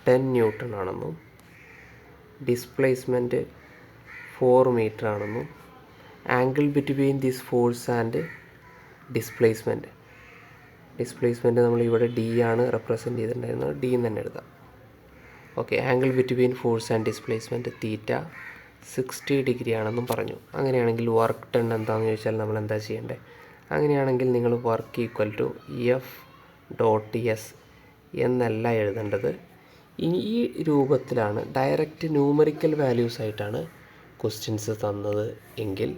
[SPEAKER 1] 10 ന്യൂട്ടൺ ആണെന്നും ഡിസ്പ്ലേസ്മെൻറ്റ് 4 മീറ്റർ ആണെന്നും angle between this force and displacement നമ്മൾ ഇവിടെ ഡി ആണ് റെപ്രസെൻറ്റ് ചെയ്തിട്ടുണ്ടായിരുന്നത്, ഡി എന്ന് തന്നെ എഴുതാം. Okay, angle between force and displacement theta 60 degree ആണെന്നും പറഞ്ഞു. അങ്ങനെയാണെങ്കിൽ വർക്ക് ഡൺ എന്താണെന്ന് ചോദിച്ചാൽ നമ്മൾ എന്താ ചെയ്യേണ്ടത്? അങ്ങനെയാണെങ്കിൽ നിങ്ങൾ work equal to F dot S എന്നല്ല എഴുതേണ്ടത്. ഈ രൂപത്തിലാണ്, ഡയറക്റ്റ് ന്യൂമറിക്കൽ വാല്യൂസ് ആയിട്ടാണ് ക്വസ്റ്റ്യൻസ് തന്നത് എങ്കിൽ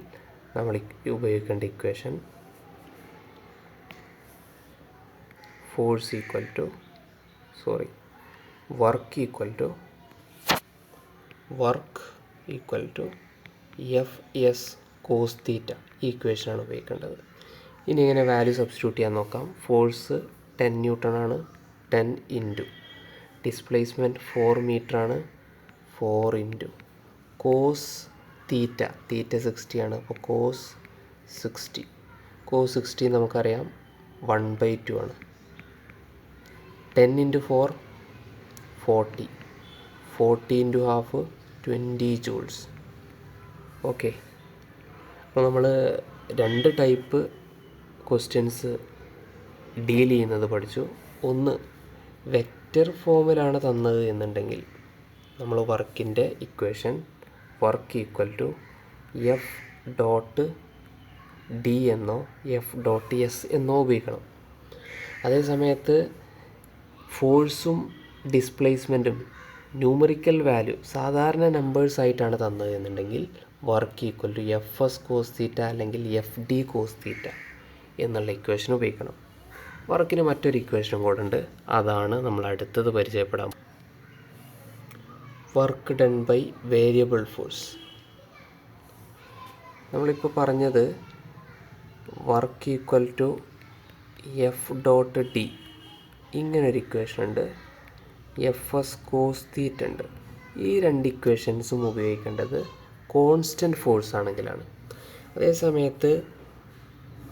[SPEAKER 1] നമ്മൾ ഉപയോഗിക്കേണ്ട equation work equal to work equal to F S cos theta ഈ ഇക്വേഷനാണ് ഉപയോഗിക്കേണ്ടത്. ഇനി ഇങ്ങനെ വാല്യൂ സബ്സ്റ്റിറ്റ്യൂട്ട് ചെയ്യാൻ നോക്കാം. ഫോഴ്സ് 10 ന്യൂട്ടൺ ആണ്, 10 ഇൻറ്റു ഡിസ്പ്ലേസ്മെൻറ്റ് 4 മീറ്റർ ആണ്, 4 ഇൻറ്റു കോസ് തീറ്റ 60 ആണ്. അപ്പോൾ കോസ് 60 നമുക്കറിയാം 1/2 ആണ്. 10 into 4 40 into half 20 joules. Okay, അപ്പോൾ നമ്മൾ 2 ടൈപ്പ് ക്വസ്റ്റ്യൻസ് ഡീൽ ചെയ്യുന്നത് പഠിച്ചു. ഒന്ന് വെക്റ്റർ ഫോമിലാണ് തന്നത് എന്നുണ്ടെങ്കിൽ നമ്മൾ വർക്കിൻ്റെ equation work equal to F dot D എന്നോ എഫ് ഡോട്ട് എസ് എന്നോ ഉപയോഗിക്കണം. അതേ സമയത്ത് ഫോഴ്സും ഡിസ്പ്ലേസ്മെൻറ്റും ന്യൂമറിക്കൽ വാല്യൂ സാധാരണ നമ്പേഴ്സ് ആയിട്ടാണ് തന്നത് എന്നുണ്ടെങ്കിൽ work equal to F S cos theta അല്ലെങ്കിൽ എഫ് ഡി കോസ് തീറ്റ എന്നുള്ള ഇക്വേഷൻ ഉപയോഗിക്കണം. വർക്കിന് മറ്റൊരു ഇക്വേഷനും കൂടെ ഉണ്ട്, അതാണ് നമ്മൾ അടുത്തത് പരിചയപ്പെടാം. Work done by variable force. നമ്മളിപ്പോൾ പറഞ്ഞത് work equal to F dot D ഇങ്ങനൊരു ഇക്വേഷൻ ഉണ്ട്, എഫ് എസ് കോസ് തീറ്റ ഉണ്ട്. ഈ 2 ഇക്വേഷൻസും ഉപയോഗിക്കേണ്ടത് കോൺസ്റ്റൻറ്റ് ഫോഴ്സ് ആണെങ്കിലാണ്. അതേ സമയത്ത്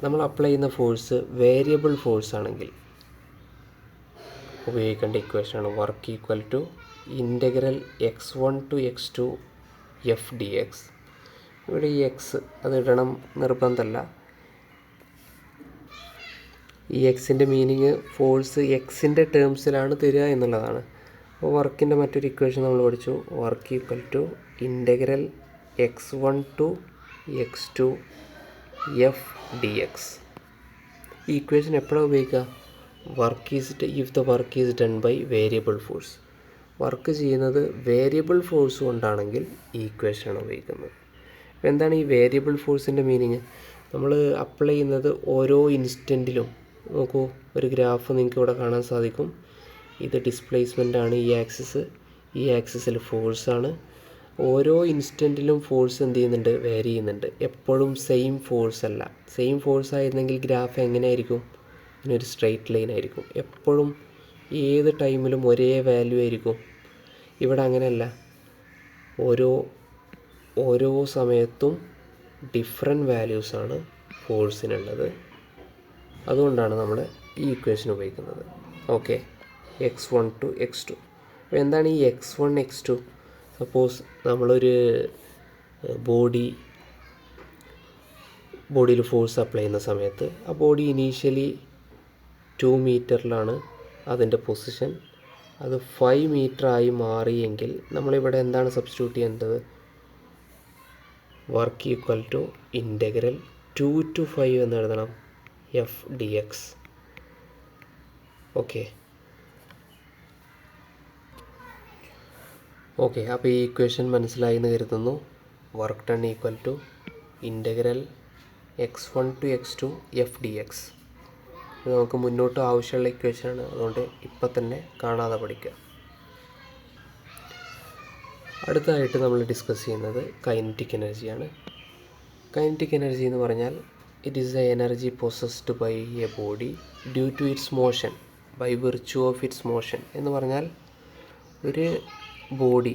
[SPEAKER 1] നമ്മൾ അപ്ലൈ ചെയ്യുന്ന ഫോഴ്സ് വേരിയബിൾ ഫോഴ്സ് ആണെങ്കിൽ ഉപയോഗിക്കേണ്ട ഇക്വേഷനാണ് work equal to integral x1 to x2 F D X. ഇവിടെ ഈ എക്സ് അത് ഇടണം നിർബന്ധമല്ല. ഈ എക്സിൻ്റെ മീനിങ് ഫോഴ്സ് എക്സിൻ്റെ ടേംസിലാണ് തരിക എന്നുള്ളതാണ്. അപ്പോൾ വർക്കിൻ്റെ മറ്റൊരു ഇക്വേഷൻ നമ്മൾ പഠിച്ചു, work equal to integral x1 to x2 F D X. ഈ ഇക്വേഷൻ എപ്പോഴാണ് ഉപയോഗിക്കുക? If the work is done by variable force. വർക്ക് ചെയ്യുന്നത് വേരിയബിൾ ഫോഴ്സ് കൊണ്ടാണെങ്കിൽ ഈ ഇക്വേഷനാണ് ഉപയോഗിക്കുന്നത്. അപ്പോൾ എന്താണ് ഈ വേരിയബിൾ ഫോഴ്സിൻ്റെ മീനിങ്? നമ്മൾ അപ്ലൈ ചെയ്യുന്നത് ഓരോ ഇൻസ്റ്റൻറ്റിലും. നോക്കൂ, ഒരു ഗ്രാഫ് നിങ്ങൾക്ക് ഇവിടെ കാണാൻ സാധിക്കും. ഇത് ഡിസ്പ്ലേസ്മെൻ്റ് ആണ്, ഈ ആക്സിസിൽ ഫോഴ്സാണ്. ഓരോ ഇൻസ്റ്റൻറ്റിലും ഫോഴ്സ് എന്ത് ചെയ്യുന്നുണ്ട്? വേരി ചെയ്യുന്നുണ്ട്. എപ്പോഴും സെയിം ഫോഴ്സ് അല്ല. സെയിം ഫോഴ്സ് ആയിരുന്നെങ്കിൽ ഗ്രാഫ് എങ്ങനെയായിരിക്കും? ഇങ്ങനെ ഒരു സ്ട്രെയിറ്റ് ലൈൻ ആയിരിക്കും. എപ്പോഴും ഏത് ടൈമിലും ഒരേ വാല്യൂ ആയിരിക്കും. ഇവിടെ അങ്ങനെയല്ല, ഓരോ സമയത്തും ഡിഫറെൻറ്റ് വാല്യൂസാണ് ഫോഴ്സിനുള്ളത്. അതുകൊണ്ടാണ് നമ്മൾ ഈ ഇക്വേഷൻ ഉപയോഗിക്കുന്നത്. Okay, x1 to x2. അപ്പോൾ എന്താണ് ഈ x1 x2? സപ്പോസ് നമ്മളൊരു ബോഡിയിൽ ഫോഴ്സ് അപ്ലൈ ചെയ്യുന്ന സമയത്ത് ആ ബോഡി ഇനീഷ്യലി 2 മീറ്ററിലാണ് അതിൻ്റെ പൊസിഷൻ. അത് 5 മീറ്ററായി മാറിയെങ്കിൽ നമ്മളിവിടെ എന്താണ് സബ്സ്റ്റിറ്റ്യൂട്ട് ചെയ്യേണ്ടത്? Work equal to integral 2 to 5 എന്ന് എഴുതണം, എഫ് ഡി എക്സ്. ഓക്കെ, അപ്പോൾ ഈ ഇക്വേഷൻ മനസ്സിലായി എന്ന് കരുതുന്നു. Work done equal to integral x1 to x2 F D X. ഇത് നമുക്ക് മുന്നോട്ട് ആവശ്യമുള്ള ഇക്വേഷനാണ്, അതുകൊണ്ട് ഇപ്പം തന്നെ കാണാതെ പഠിക്കുക. അടുത്തതായിട്ട് നമ്മൾ ഡിസ്കസ് ചെയ്യുന്നത് കൈനറ്റിക് എനർജിയാണ്. കൈനറ്റിക് എനർജി എന്ന് പറഞ്ഞാൽ it is the energy possessed by a body due to its motion, by virtue of its motion. എന്ന് പറഞ്ഞാൽ ഒരു ബോഡി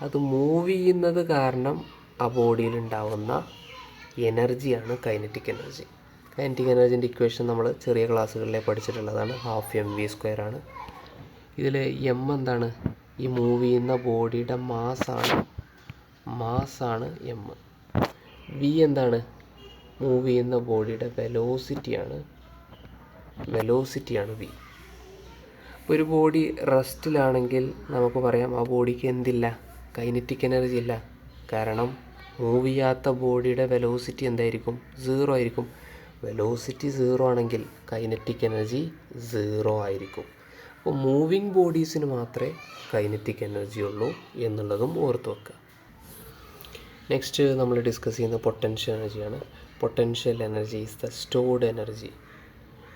[SPEAKER 1] അത് മൂവ് ചെയ്യുന്നത് കാരണം ആ ബോഡിയിലുണ്ടാവുന്ന എനർജിയാണ് കൈനറ്റിക് എനർജി. കൈനറ്റിക് എനർജിൻ്റെ ഇക്വേഷൻ നമ്മൾ ചെറിയ ക്ലാസ്സുകളിലെ പഠിച്ചിട്ടുള്ളതാണ്, ½ mv² ആണ്. ഇതിൽ എം എന്താണ്? ഈ മൂവ് ചെയ്യുന്ന ബോഡിയുടെ മാസാണ് എം. വി എന്താണ്? മൂവ് ചെയ്യുന്ന ബോഡിയുടെ വെലോസിറ്റിയാണ് വി. ഒരു ബോഡി റെസ്റ്റിലാണെങ്കിൽ നമുക്ക് പറയാം ആ ബോഡിക്ക് എന്തില്ല? കൈനറ്റിക് എനർജി ഇല്ല. കാരണം മൂവ് ചെയ്യാത്ത ബോഡിയുടെ വെലോസിറ്റി എന്തായിരിക്കും? 0 ആയിരിക്കും. വെലോസിറ്റി 0 ആണെങ്കിൽ കൈനറ്റിക് എനർജി 0 ആയിരിക്കും. അപ്പോൾ മൂവിങ് ബോഡീസിന് മാത്രമേ കൈനറ്റിക് എനർജി ഉള്ളൂ എന്നുള്ളതും ഓർത്ത് വെക്കുക. നെക്സ്റ്റ് നമ്മൾ ഡിസ്കസ് ചെയ്യുന്ന പൊട്ടൻഷ്യൽ എനർജിയാണ്. Potential energy is the stored energy.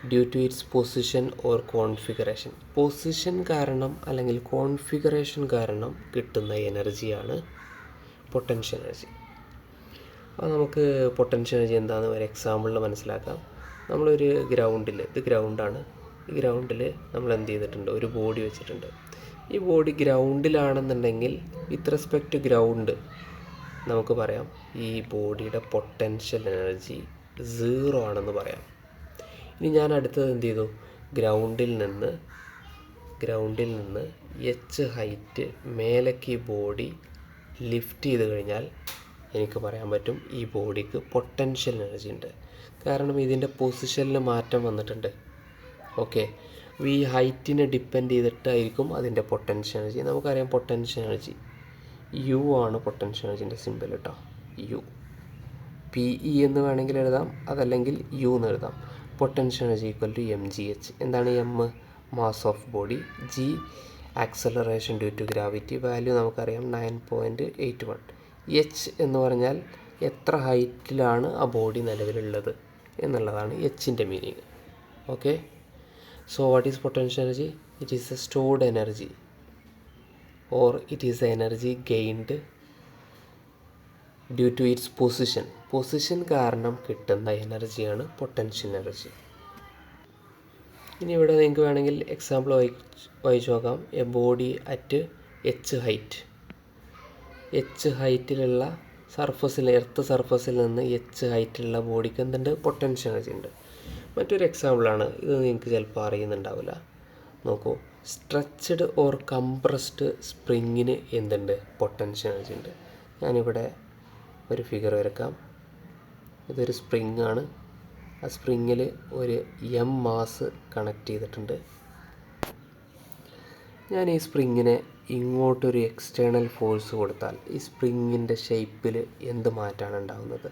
[SPEAKER 1] Due to its position or configuration. Position കാരണം അല്ലെങ്കിൽ കോൺഫിഗറേഷൻ കാരണം കിട്ടുന്ന എനർജിയാണ് പൊട്ടൻഷ്യൽ എനർജി. അപ്പോൾ നമുക്ക് പൊട്ടൻഷ്യൽ എനർജി എന്താണെന്ന് ഒരു എക്സാമ്പിളിൽ മനസ്സിലാക്കാം. നമ്മളൊരു ഇത് ഗ്രൗണ്ടാണ്. ഈ ഗ്രൗണ്ടിൽ നമ്മൾ എന്ത് ചെയ്തിട്ടുണ്ട്, ഒരു ബോഡി വെച്ചിട്ടുണ്ട്. ഈ ബോഡി ഗ്രൗണ്ടിലാണെന്നുണ്ടെങ്കിൽ വിത്ത് റെസ്പെക്റ്റ് ടു ഗ്രൗണ്ട് നമുക്ക് പറയാം ഈ ബോഡിയുടെ പൊട്ടൻഷ്യൽ എനർജി 0 ആണെന്ന് പറയാം. ഇനി ഞാൻ അടുത്തത് എന്ത് ചെയ്തു, ഗ്രൗണ്ടിൽ നിന്ന് എച്ച് ഹൈറ്റ് മേലേക്ക് ഈ ബോഡി ലിഫ്റ്റ് ചെയ്ത് കഴിഞ്ഞാൽ എനിക്ക് പറയാൻ പറ്റും ഈ ബോഡിക്ക് പൊട്ടൻഷ്യൽ എനർജി ഉണ്ട്. കാരണം ഇതിൻ്റെ പൊസിഷനിൽ മാറ്റം വന്നിട്ടുണ്ട്. ഓക്കെ, ഈ ഹൈറ്റിനെ ഡിപ്പെൻഡ് ചെയ്തിട്ടായിരിക്കും അതിൻ്റെ പൊട്ടൻഷ്യൽ എനർജി. നമുക്കറിയാം പൊട്ടൻഷ്യൽ എനർജി യു ആണ് പൊട്ടൻഷ്യൽ എനർജിൻ്റെ സിമ്പിൾ കേട്ടോ. യു PE എന്ന് വേണമെങ്കിൽ എഴുതാം, അതല്ലെങ്കിൽ യു എന്ന് എഴുതാം. Potential energy equal to mgh. എന്താണ് M? Mass of body. G acceleration due to gravity. Value നമുക്കറിയാം 9.81. എച്ച് എന്ന് പറഞ്ഞാൽ എത്ര ഹൈറ്റിലാണ് ആ ബോഡി നിലവിലുള്ളത് എന്നുള്ളതാണ് എച്ചിൻ്റെ meaning. Okay, so what is potential energy? It is a stored energy or it is a energy gained due to its position. Position കാരണം കിട്ടുന്ന എനർജിയാണ് പൊട്ടൻഷ്യൽ എനർജി. ഇനി ഇവിടെ നിങ്ങൾക്ക് വേണമെങ്കിൽ എക്സാമ്പിൾ വായിച്ചു നോക്കാം. എ ബോഡി അറ്റ് എച്ച് ഹൈറ്റിലുള്ള എർത്ത് സർഫസിൽ നിന്ന് എച്ച് ഹൈറ്റിലുള്ള ബോഡിക്ക് എന്തുണ്ട്? പൊട്ടൻഷ്യൽ എനർജി ഉണ്ട്. മറ്റൊരു എക്സാമ്പിളാണ് ഇത്, നിങ്ങൾക്ക് ചിലപ്പോൾ അറിയുന്നുണ്ടാവില്ല. നോക്കൂ, സ്ട്രെച്ച്ഡ് ഓർ കംപ്രസ്ഡ് സ്പ്രിങ്ങിന് എന്തുണ്ട്? പൊട്ടൻഷ്യൽ എനർജി ഉണ്ട്. ഞാനിവിടെ ഒരു ഫിഗർ വരക്കാം. ഇതൊരു സ്പ്രിങ് ആണ്. ആ സ്പ്രിങ്ങിൽ ഒരു എം മാസ് കണക്ട് ചെയ്തിട്ടുണ്ട്. ഞാൻ ഈ സ്പ്രിങ്ങിനെ ഇങ്ങോട്ടൊരു എക്സ്റ്റേണൽ ഫോഴ്സ് കൊടുത്താൽ ഈ സ്പ്രിങ്ങിൻ്റെ ഷേപ്പിൽ എന്ത് മാറ്റമാണ് ഉണ്ടാകുന്നത്?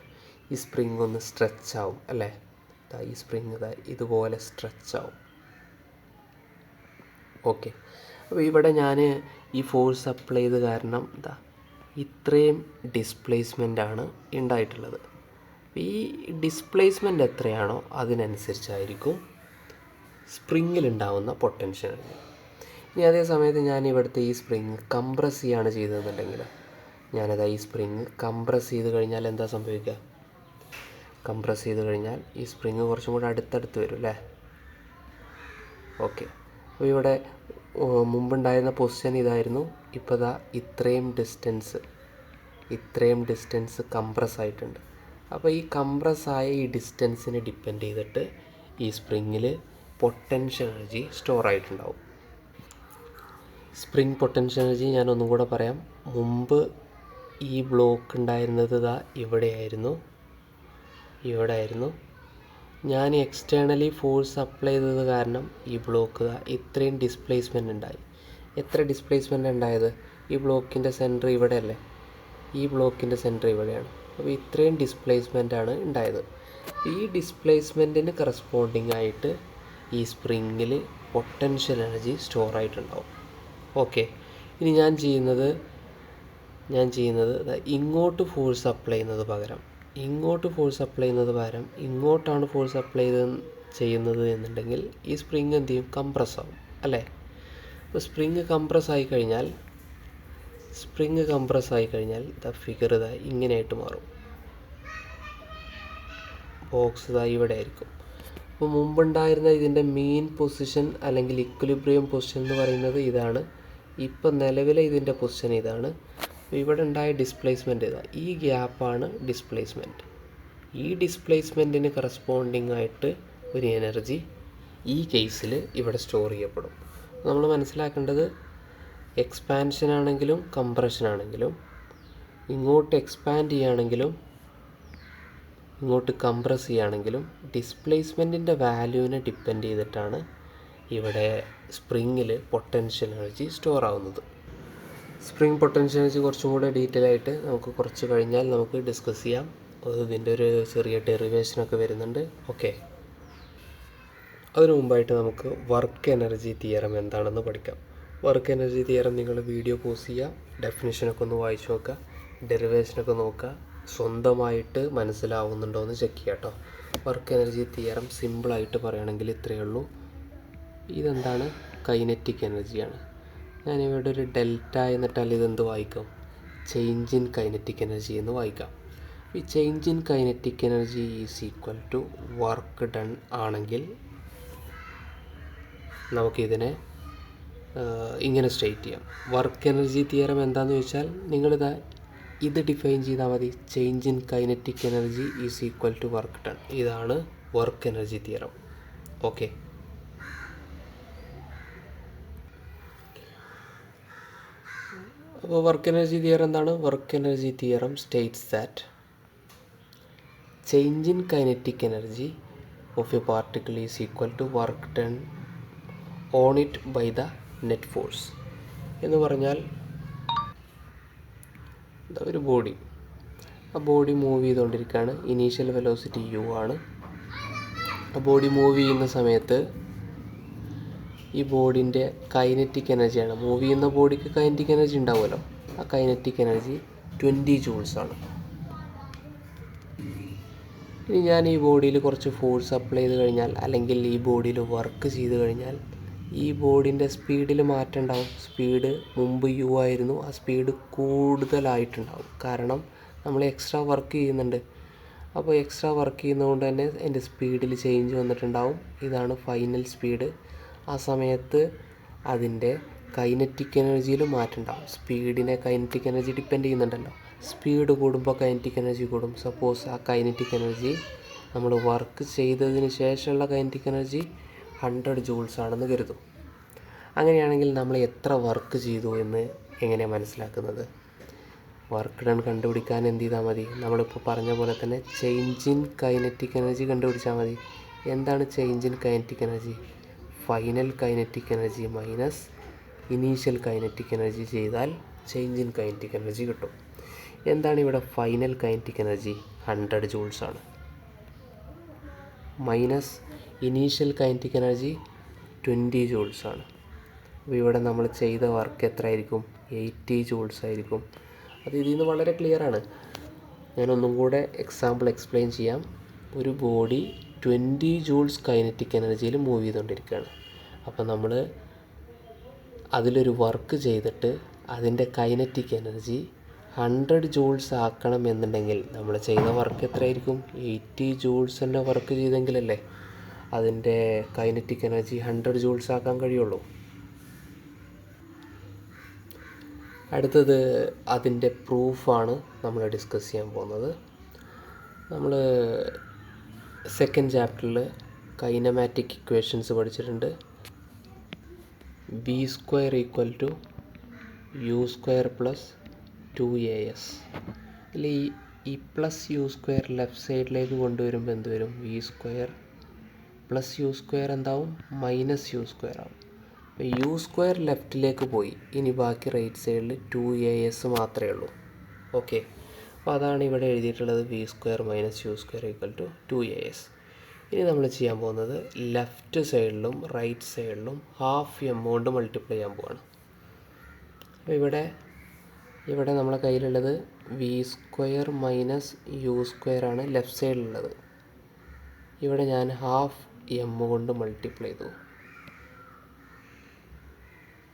[SPEAKER 1] ഈ സ്പ്രിങ് ഒന്ന് സ്ട്രെച്ച് ആവും അല്ലേ? ഈ സ്പ്രിങ് ഇതുപോലെ സ്ട്രെച്ച് ആവും. ഓക്കെ, അപ്പോൾ ഇവിടെ ഞാൻ ഈ ഫോഴ്സ് അപ്ലൈ ചെയ്ത് കാരണം ഇത്രയും ഡിസ്പ്ലേസ്മെൻ്റ് ആണ് ഉണ്ടായിട്ടുള്ളത്. ഈ ഡിസ്പ്ലേസ്മെൻ്റ് എത്രയാണോ അതിനനുസരിച്ചായിരിക്കും സ്പ്രിങ്ങിലുണ്ടാവുന്ന പൊട്ടൻഷ്യൽ എനർജി. ഇനി അതേ സമയത്ത് ഞാൻ ഇവിടുത്തെ ഈ സ്പ്രിങ് കംപ്രസ് ചെയ്യാണ് ചെയ്തതെന്നുണ്ടെങ്കിൽ, ഈ സ്പ്രിങ് കംപ്രസ് ചെയ്ത് കഴിഞ്ഞാൽ എന്താ സംഭവിക്കുക? കംപ്രസ് ചെയ്ത് കഴിഞ്ഞാൽ ഈ സ്പ്രിങ് കുറച്ചും കൂടെ അടുത്തടുത്ത് വരും അല്ലേ? ഓക്കെ, അപ്പോൾ ഇവിടെ മുമ്പുണ്ടായിരുന്ന പൊസിഷൻ ഇതായിരുന്നു. ഇപ്പോൾ ഇത്രയും ഡിസ്റ്റൻസ് കംപ്രസ് ആയിട്ടുണ്ട്. അപ്പോൾ ഈ കംപ്രസ് ആയ ഈ ഡിസ്റ്റൻസിനെ ഡിപ്പെൻഡ് ചെയ്തിട്ട് ഈ സ്പ്രിങ്ങിൽ പൊട്ടൻഷ്യൽ എനർജി സ്റ്റോർ ആയിട്ടുണ്ടാവും. സ്പ്രിങ് പൊട്ടൻഷ്യൽ എനർജി ഞാൻ ഒന്നും കൂടെ പറയാം. മുമ്പ് ഈ ബ്ലോക്ക് ഉണ്ടായിരുന്നത് ഇവിടെയായിരുന്നു. ഞാൻ എക്സ്റ്റേണലി ഫോഴ്സ് അപ്ലൈ ചെയ്തത് കാരണം ഈ ബ്ലോക്ക് ഇത്രയും ഡിസ്പ്ലേസ്മെൻ്റ് ഉണ്ടായി. എത്ര ഡിസ്പ്ലേസ്മെൻ്റ് ഉണ്ടായത്? ഈ ബ്ലോക്കിൻ്റെ സെൻറ്റർ ഇവിടെയല്ലേ? ഈ ബ്ലോക്കിൻ്റെ സെൻറ്റർ ഇവിടെയാണ്. അപ്പോൾ ഇത്രയും ഡിസ്പ്ലേസ്മെൻ്റാണ് ഉണ്ടായത്. ഈ ഡിസ്പ്ലേസ്മെൻറ്റിന് കറസ്പോണ്ടിങ് ആയിട്ട് ഈ സ്പ്രിങ്ങിൽ പൊട്ടൻഷ്യൽ എനർജി സ്റ്റോർ ആയിട്ടുണ്ടാവും. ഓക്കെ, ഇനി ഞാൻ ചെയ്യുന്നത് ഇങ്ങോട്ട് ഫോഴ്സ് അപ്ലൈ ചെയ്യുന്നത് പകരം ഇങ്ങോട്ടാണ് ഫോഴ്സ് അപ്ലൈ ചെയ്യുന്നത് എന്നുണ്ടെങ്കിൽ ഈ സ്പ്രിങ് എന്ത് ചെയ്യും? കംപ്രസ് ആവും അല്ലേ? അപ്പോൾ സ്പ്രിങ് കംപ്രസ് ആയി കഴിഞ്ഞാൽ ഫിഗർ ഇങ്ങനെയായിട്ട് മാറും. ബോക്സ് ഇവിടെ ആയിരിക്കും. അപ്പോൾ മുമ്പുണ്ടായിരുന്ന ഇതിൻ്റെ മെയിൻ പൊസിഷൻ അല്ലെങ്കിൽ ഇക്വിലിബ്രിയം പൊസിഷൻ എന്ന് പറയുന്നത് ഇതാണ്. ഇപ്പം നിലവിലെ ഇതിൻ്റെ പൊസിഷൻ ഇതാണ്. ഇവിടെ ഉണ്ടായ ഡിസ്പ്ലേസ്മെൻറ്റ് ഈ ഗ്യാപ്പാണ് ഡിസ്പ്ലേസ്മെൻറ്റ്. ഈ ഡിസ്പ്ലേസ്മെൻറ്റിന് കറസ്പോണ്ടിങ് ആയിട്ട് ഒരു എനർജി ഈ കേസിൽ ഇവിടെ സ്റ്റോർ ചെയ്യപ്പെടും. നമ്മൾ മനസ്സിലാക്കേണ്ടത് എക്സ്പാൻഷൻ ആണെങ്കിലും കംപ്രഷൻ ആണെങ്കിലും, ഇങ്ങോട്ട് എക്സ്പാൻഡ് ചെയ്യുകയാണെങ്കിലും ഇങ്ങോട്ട് കംപ്രസ് ചെയ്യുകയാണെങ്കിലും ഡിസ്പ്ലേസ്മെൻറ്റിൻ്റെ വാല്യൂവിനെ ഡിപ്പെൻഡ് ചെയ്തിട്ടാണ് ഇവിടെ സ്പ്രിങ്ങിൽ പൊട്ടൻഷ്യൽ എനർജി സ്റ്റോർ ആവുന്നത്. സ്പ്രിങ് പൊട്ടൻഷ്യൽ എനർജി കുറച്ചും കൂടെ ഡീറ്റെയിൽ ആയിട്ട് നമുക്ക് കുറച്ച് കഴിഞ്ഞാൽ നമുക്ക് ഡിസ്കസ് ചെയ്യാം. ഇതിൻ്റെ ഒരു ചെറിയ ഡെറിവേഷനൊക്കെ വരുന്നുണ്ട്. ഓക്കെ, അതിനു മുമ്പായിട്ട് നമുക്ക് വർക്ക് എനർജി തിയറം എന്താണെന്ന് പഠിക്കാം. വർക്ക് എനർജി തിയറം നിങ്ങൾ വീഡിയോ പോസ് ചെയ്യുക, ഡെഫിനിഷനൊക്കെ ഒന്ന് വായിച്ച് നോക്കുക, ഡെറിവേഷനൊക്കെ നോക്കുക, സ്വന്തമായിട്ട് മനസ്സിലാവുന്നുണ്ടോ എന്ന് ചെക്ക് ചെയ്യാം കേട്ടോ. വർക്ക് എനർജി തിയറം സിമ്പിളായിട്ട് പറയുകയാണെങ്കിൽ ഇത്രയേ ഉള്ളൂ. ഇതെന്താണ്? കൈനറ്റിക് എനർജിയാണ്. ഞാനിവിടെ ഒരു ഡെൽറ്റ എന്നിട്ടാൽ ഇതെന്ത് വായിക്കാം? ചേഞ്ച് ഇൻ കൈനറ്റിക് എനർജി എന്ന് വായിക്കാം. ഈ change in kinetic energy is equal to work done ആണെങ്കിൽ നമുക്കിതിനെ ഇങ്ങനെ സ്റ്റേറ്റ് ചെയ്യാം. വർക്ക് എനർജി തിയറം എന്താണെന്ന് ചോദിച്ചാൽ നിങ്ങളിതാ ഇത് ഡിഫൈൻ ചെയ്താൽ മതി. Change in kinetic energy is equal to work done. ഇതാണ് വർക്ക് എനർജി തിയറം. ഓക്കെ. അപ്പോൾ വർക്ക് എനർജി തിയറം എന്താണ്? Work energy theorem states that change in kinetic energy of a particle is equal to work done on it by the net force. എന്ന് പറഞ്ഞാൽ ഒരു body, ആ body move ചെയ്തുകൊണ്ടിരിക്കുകയാണ്. Initial velocity u ആണ്. ആ body move ചെയ്യുന്ന സമയത്ത് ഈ ബോഡിൻ്റെ കൈനറ്റിക് എനർജിയാണ്. മൂവ് ചെയ്യുന്ന ബോഡിക്ക് കൈനറ്റിക് എനർജി ഉണ്ടാവുമല്ലോ. ആ കൈനറ്റിക് എനർജി 20 joules ആണ്. ഇനി ഞാൻ ഈ ബോഡിയിൽ കുറച്ച് ഫോഴ്സ് അപ്ലൈ ചെയ്ത് കഴിഞ്ഞാൽ, അല്ലെങ്കിൽ ഈ ബോഡിയിൽ വർക്ക് ചെയ്ത് കഴിഞ്ഞാൽ ഈ ബോഡിൻ്റെ സ്പീഡിൽ മാറ്റം ഉണ്ടാവും. സ്പീഡ് മുമ്പ് u ആയിരുന്നു, ആ സ്പീഡ് കൂടുതലായിട്ടുണ്ടാവും. കാരണം നമ്മൾ എക്സ്ട്രാ വർക്ക് ചെയ്യുന്നുണ്ട്. അപ്പോൾ എക്സ്ട്രാ വർക്ക് ചെയ്യുന്നതുകൊണ്ട് തന്നെ എൻ്റെ സ്പീഡിൽ ചേഞ്ച് വന്നിട്ടുണ്ടാവും. ഇതാണ് ഫൈനൽ സ്പീഡ്. ആ സമയത്ത് അതിൻ്റെ കൈനറ്റിക് എനർജിയിൽ മാറ്റം ഉണ്ടാവും. സ്പീഡിനെ കൈനറ്റിക് എനർജി ഡിപ്പെൻഡ് ചെയ്യുന്നുണ്ടല്ലോ. സ്പീഡ് കൂടുമ്പോൾ കൈനറ്റിക് എനർജി കൂടും. സപ്പോസ് ആ കൈനറ്റിക് എനർജി നമ്മൾ വർക്ക് ചെയ്തതിന് ശേഷമുള്ള കൈനറ്റിക് എനർജി 100 joules ആണെന്ന് കരുതും. അങ്ങനെയാണെങ്കിൽ നമ്മൾ എത്ര വർക്ക് ചെയ്തു എന്ന് എങ്ങനെയാണ് മനസ്സിലാക്കുന്നത്? വർക്ക് ഡൺ കണ്ടുപിടിക്കാൻ എന്ത് ചെയ്താൽ മതി? നമ്മളിപ്പോൾ പറഞ്ഞ പോലെ തന്നെ ചേഞ്ച് ഇൻ കൈനറ്റിക് എനർജി കണ്ടുപിടിച്ചാൽ മതി. എന്താണ് change in kinetic energy? Final kinetic energy minus initial kinetic energy ചെയ്താൽ ചേഞ്ച് ഇൻ കൈനറ്റിക് എനർജി കിട്ടും. എന്താണ് ഇവിടെ ഫൈനൽ കൈനറ്റിക് എനർജി? 100 joules ആണ്. Minus initial kinetic energy 20 joules ആണ്. അപ്പോൾ ഇവിടെ നമ്മൾ ചെയ്ത വർക്ക് എത്ര ആയിരിക്കും? 80 joules ആയിരിക്കും. അത് ഇതിൽ നിന്ന് വളരെ ക്ലിയർ ആണ്. ഞാനൊന്നും കൂടെ എക്സാമ്പിൾ എക്സ്പ്ലെയിൻ ചെയ്യാം. ഒരു ബോഡി 20 joules കൈനറ്റിക് എനർജിയിൽ മൂവ് ചെയ്തുകൊണ്ടിരിക്കുകയാണ്. അപ്പോൾ നമ്മൾ അതിലൊരു വർക്ക് ചെയ്തിട്ട് അതിൻ്റെ കൈനറ്റിക് എനർജി 100 joules ആക്കണം എന്നുണ്ടെങ്കിൽ നമ്മൾ ചെയ്ത വർക്ക് എത്രയായിരിക്കും? 80 joules തന്നെ വർക്ക് ചെയ്തെങ്കിലല്ലേ അതിൻ്റെ കൈനറ്റിക് എനർജി 100 joules ആക്കാൻ കഴിയുള്ളൂ. അടുത്തത് അതിൻ്റെ പ്രൂഫാണ് നമ്മൾ ഡിസ്കസ് ചെയ്യാൻ പോകുന്നത്. നമ്മൾ സെക്കൻഡ് ചാപ്റ്ററിൽ കൈനമാറ്റിക് ഇക്വേഷൻസ് പഠിച്ചിട്ടുണ്ട്. v² = u² + 2as. ഇതിൽ ഈ പ്ലസ് u² ലെഫ്റ്റ് സൈഡിലേക്ക് കൊണ്ടുവരുമ്പോൾ എന്ത് വരും? v² + u² എന്താവും? -u² ആവും. അപ്പോൾ u² ലെഫ്റ്റിലേക്ക് പോയി. ഇനി ബാക്കി റൈറ്റ് സൈഡിൽ 2as മാത്രമേ ഉള്ളൂ. ഓക്കെ. അപ്പോൾ അതാണ് ഇവിടെ എഴുതിയിട്ടുള്ളത്. v² - u² = 2as. ഇനി നമ്മൾ ചെയ്യാൻ പോകുന്നത് ലെഫ്റ്റ് സൈഡിലും റൈറ്റ് സൈഡിലും ½ കൊണ്ട് മൾട്ടിപ്ലൈ ചെയ്യാൻ പോവാണ്. അപ്പോൾ ഇവിടെ നമ്മളെ കയ്യിലുള്ളത് v² - u² ആണ് ലെഫ്റ്റ് സൈഡിലുള്ളത്. ഇവിടെ ഞാൻ ½ കൊണ്ട് മൾട്ടിപ്ലൈ ചെയ്തു.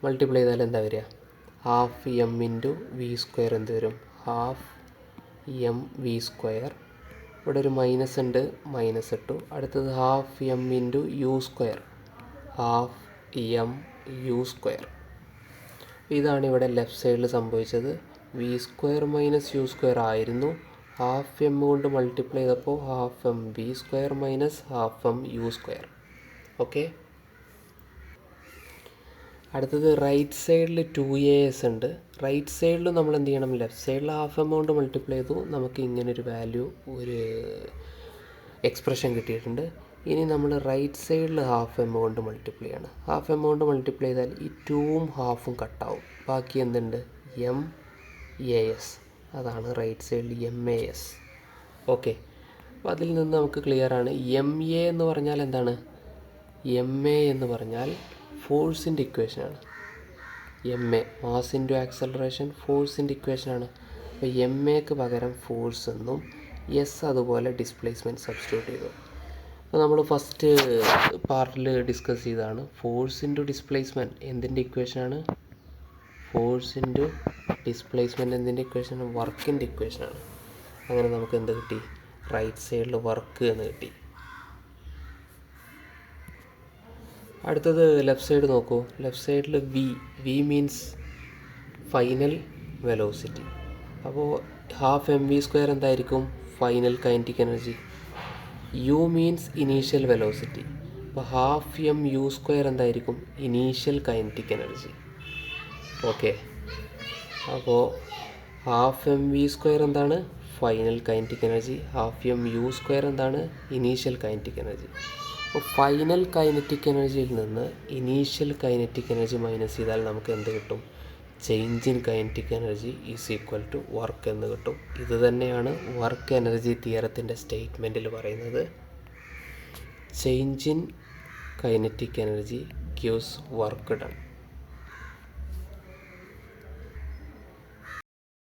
[SPEAKER 1] മൾട്ടിപ്ലൈ ചെയ്താൽ എന്താ വരിക? ½ m × v² എന്ത് വരും? ½ mv². ഇവിടെ ഒരു മൈനസ് ഉണ്ട്, മൈനസ് ഇട്ടു. അടുത്തത് ½ m × u², ½ mu². ഇതാണ് ഇവിടെ ലെഫ്റ്റ് സൈഡിൽ സംഭവിച്ചത്. v² - u² ആയിരുന്നു. ½ m കൊണ്ട് മൾട്ടിപ്ലൈ ചെയ്തപ്പോൾ ½ mv² - ½ mu². ഓക്കെ. അടുത്തത് റൈറ്റ് സൈഡിൽ 2as ഉണ്ട്. റൈറ്റ് സൈഡിൽ നമ്മൾ എന്ത് ചെയ്യണം? ലെഫ്റ്റ് സൈഡിൽ ½ m കൊണ്ട് മൾട്ടിപ്ലൈ ചെയ്തു. നമുക്ക് ഇങ്ങനൊരു വാല്യൂ, ഒരു എക്സ്പ്രഷൻ കിട്ടിയിട്ടുണ്ട്. ഇനി നമ്മൾ റൈറ്റ് സൈഡിൽ ½ m കൊണ്ട് മൾട്ടിപ്ലൈ ചെയ്യണം. ½ m കൊണ്ട് മൾട്ടിപ്ലൈ ചെയ്താൽ ഈ 2ഉം ½ കട്ടാവും. ബാക്കി എന്തുണ്ട്?mas. അതാണ് റൈറ്റ് സൈഡിൽ mas. ഓക്കെ. അപ്പോൾ അതിൽ നിന്ന് നമുക്ക് ക്ലിയറാണ്. ma എന്ന് പറഞ്ഞാൽ എന്താണ്? ma എന്ന് പറഞ്ഞാൽ ഫോഴ്സിൻ്റെ ഇക്വേഷനാണ്. ma മാസ് ഇൻറ്റു ആക്സലറേഷൻ ഫോഴ്സിൻ്റെ ഇക്വേഷനാണ്. അപ്പോൾ maക്ക് പകരം ഫോഴ്സ് എന്നും s അതുപോലെ ഡിസ്പ്ലേസ്മെൻറ്റ് സബ്സ്റ്റിറ്റ്യൂട്ട് ചെയ്തു. അപ്പോൾ നമ്മൾ ഫസ്റ്റ് പാർട്ടിൽ ഡിസ്കസ് ചെയ്തതാണ് ഫോഴ്സ് ഇൻറ്റു ഡിസ്പ്ലേസ്മെൻറ്റ് എന്തിൻ്റെ ഇക്വേഷനാണ്? ഫോഴ്സ് ഇൻറ്റു ഡിസ്പ്ലേസ്മെൻറ്റ് എന്തിൻ്റെ ഇക്വേഷനാണ്? വർക്കിൻ്റെ ഇക്വേഷനാണ്. അങ്ങനെ നമുക്ക് എന്ത് കിട്ടി? റൈറ്റ് സൈഡിൽ വർക്ക് എന്ന് കിട്ടി. അടുത്തത് ലെഫ്റ്റ് സൈഡ് നോക്കൂ. ലെഫ്റ്റ് സൈഡിൽ വി മീൻസ് ഫൈനൽ വെലോസിറ്റി. അപ്പോൾ ഹാഫ് mv² എന്തായിരിക്കും? Final kinetic energy. U means initial velocity. അപ്പോൾ ഹാഫ് mu² എന്തായിരിക്കും? Initial kinetic energy. ഓക്കെ, അപ്പോൾ ഹാഫ് mv² എന്താണ്? Final kinetic energy. Half mu² എന്താണ്? Initial kinetic energy. അപ്പോൾ ഫൈനൽ കൈനറ്റിക് എനർജിയിൽ നിന്ന് ഇനീഷ്യൽ കൈനറ്റിക് എനർജി മൈനസ് ചെയ്താൽ നമുക്ക് എന്ത് കിട്ടും? Change in kinetic energy is equal to work എന്ന് കിട്ടും. ഇത് തന്നെയാണ് വർക്ക് എനർജി തിയറത്തിൻ്റെ സ്റ്റേറ്റ്മെൻറ്റിൽ പറയുന്നത്. Change in kinetic energy gives work done.